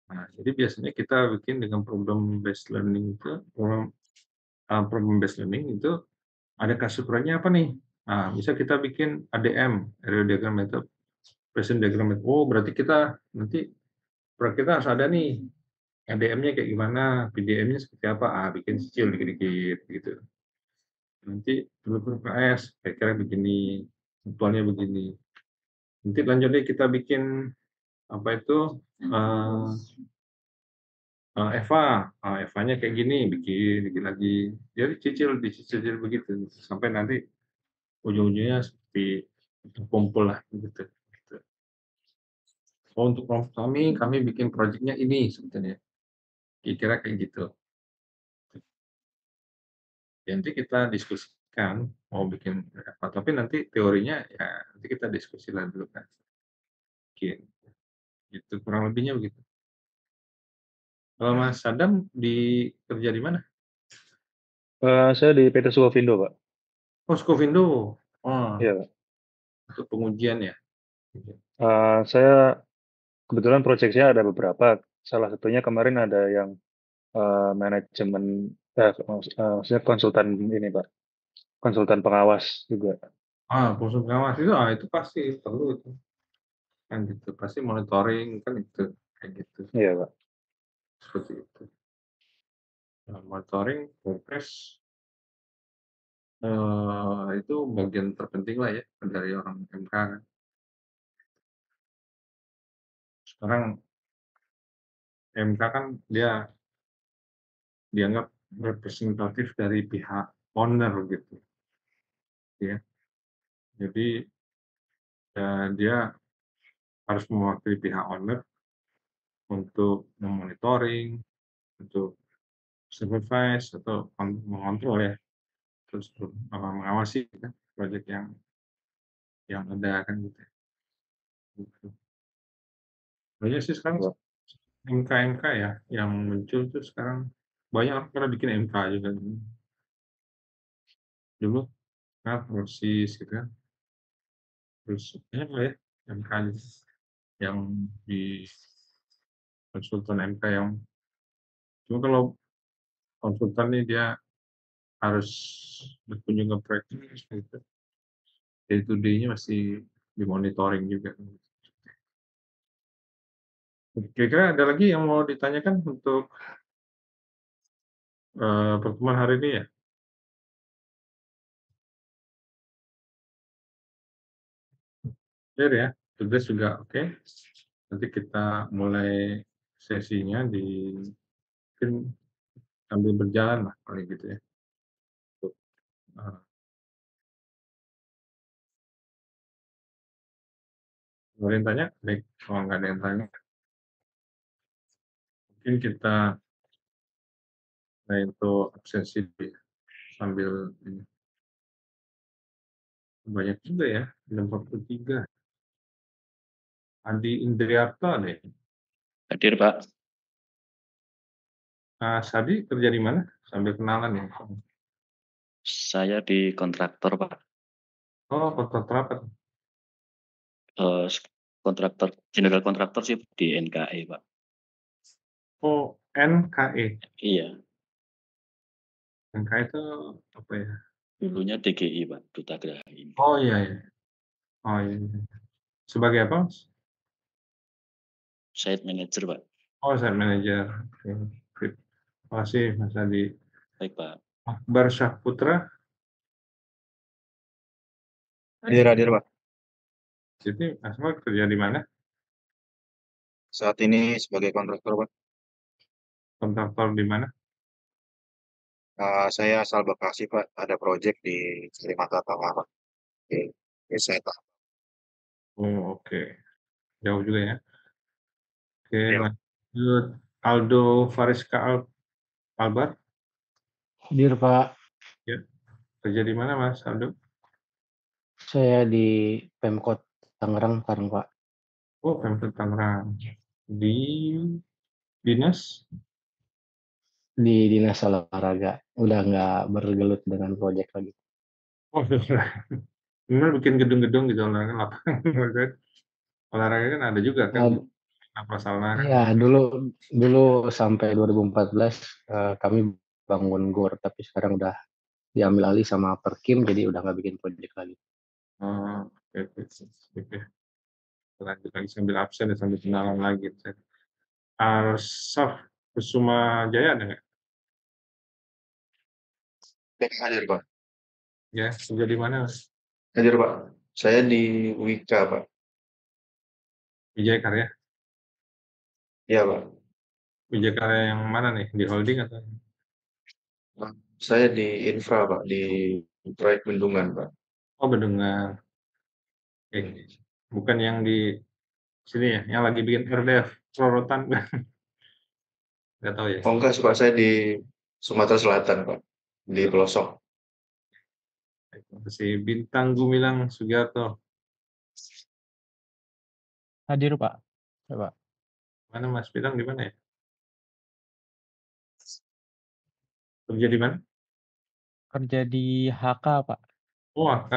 Nah, jadi biasanya kita bikin dengan problem based learning itu, problem based learning itu ada kasus proyeknya apa nih? Nah, bisa kita bikin ADM, Area Diagram Method, Present Diagram Method. Oh, berarti kita nanti proyek kita harus ada nih, ADM-nya kayak gimana, PDM-nya seperti apa, bikin cicil dikit-dikit gitu. Nanti dulu PS, kira-kira begini, tentuannya begini. Nanti lanjutnya kita bikin apa itu Eva, Evanya kayak gini, bikin lagi. Jadi dicicil begitu sampai nanti ujung-ujungnya seperti terkumpul lah gitu. Oh, untuk kelompok kami bikin proyeknya ini sebetulnya. Kira-kira kayak gitu. Ya, nanti kita diskusikan mau bikin apa, tapi nanti teorinya ya nanti kita diskusi lah dulu kan. Bikin gitu kurang lebihnya begitu. Kalau Mas Sadam kerja di mana? Saya di PT Sukovindo Pak. Oh, Skovindo. Oh, Iya Pak. untuk pengujian ya. Saya kebetulan proyek saya ada beberapa. Salah satunya kemarin ada yang manajemen, maksudnya konsultan ini Pak, konsultan pengawas juga. Fungsi pengawas itu pasti perlu itu. Kan gitu, pasti monitoring kan itu kayak gitu. Iya Pak. Seperti itu. Nah, monitoring, progres itu bagian terpenting lah ya dari orang MK kan. Sekarang MK kan dia dianggap representatif dari pihak owner gitu ya. Jadi dia harus mewakili pihak owner untuk memonitoring, untuk supervise atau mengontrol ya, terus mengawasi kan proyek yang ada kan gitu. Banyak sih sekarang Pak. MK-MK ya yang muncul tuh sekarang banyak orang pada bikin MK juga dulu kan proses gitu kan, terus banyak lah ya MK yang di konsultan MK yang cuma kalau konsultan nih dia harus berkunjung ke proyek gitu. Day to day-nya masih dimonitoring juga. Kira-kira ada lagi yang mau ditanyakan untuk pertemuan hari ini ya? Clear ya? Tugas juga oke. Nanti kita mulai sesinya mungkin sambil berjalan lah paling gitu ya. Untuk, ada yang tanya? Baik, kalau nggak ada yang tanya, mungkin kita itu absensi sambil ini. Banyak juga ya, 43. Andi Indriarto ada ya? Hadir Pak. Sadi kerja di mana? Sambil kenalan ya. Saya di kontraktor Pak. Oh, kontraktor apa? Kontraktor, general kontraktor sih di NKE, Pak. Oh, NKE. Iya, NKE itu apa ya? dulunya DGI, Pak, Duta Geraha Indo. Oh iya ya. Oh iya. Sebagai apa, Mas? Site manager, Pak. Oh, site manager. Oke. Sip. Terima kasih Mas Adi. Baik, Pak. Akbar Syahputra, Hadir, Pak. jadi Mas Akbar kerja di mana? Saat ini sebagai kontraktor, Pak. Kontraktor di mana? Saya asal Bekasi, Pak. Ada proyek di Kalimantan Tengah, Pak. Oke, saya tahu. Oh, oke. Jauh juga ya. Oke, Ya. lanjut. Aldo Fariska Albar, Hadir Pak, kerja di mana Mas Aldo? saya di Pemkot Tangerang sekarang Pak. Oh, Pemkot Tangerang. Di dinas? Di Dinas Olahraga. Udah nggak bergelut dengan proyek lagi. Oh, benar bikin gedung-gedung gitu olahraga lapangan. Olahraga kan ada juga kan, apa salah? Ya, dulu sampai 2014 kami bangun GOR, tapi sekarang udah diambil alih sama Perkim, jadi udah nggak bikin proyek lagi. Oh, oke. Lanjut lagi sambil absen dan sambil kenalan lagi. Arsaf Kusuma Jaya ada nggak? Hadir, Pak. Ya, kerja di mana? Mas? Hadir, Pak. Saya di Wika, Pak. Wijaya Karya. Iya, Pak. Wijaya Karya yang mana nih? Di holding atau? Saya di infra, Pak. Di proyek bendungan, Pak. Oh, Bendungan. Oke. Bukan yang di sini ya, yang lagi bikin RDF Rorotan. Nggak tahu ya. Oh, enggak, Pak. Saya di Sumatera Selatan, Pak. Di pelosok. Si Bintang Gumilang Sugiarto. Hadir Pak. Coba. Mana Mas Bintang di mana ya? Kerja di mana? Kerja di HK Pak. Oh, HK.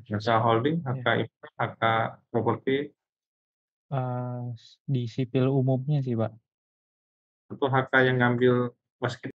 HK Holding, HK Infra, HK Properti. Di sipil umumnya sih Pak. Atau HK yang ngambil waskita.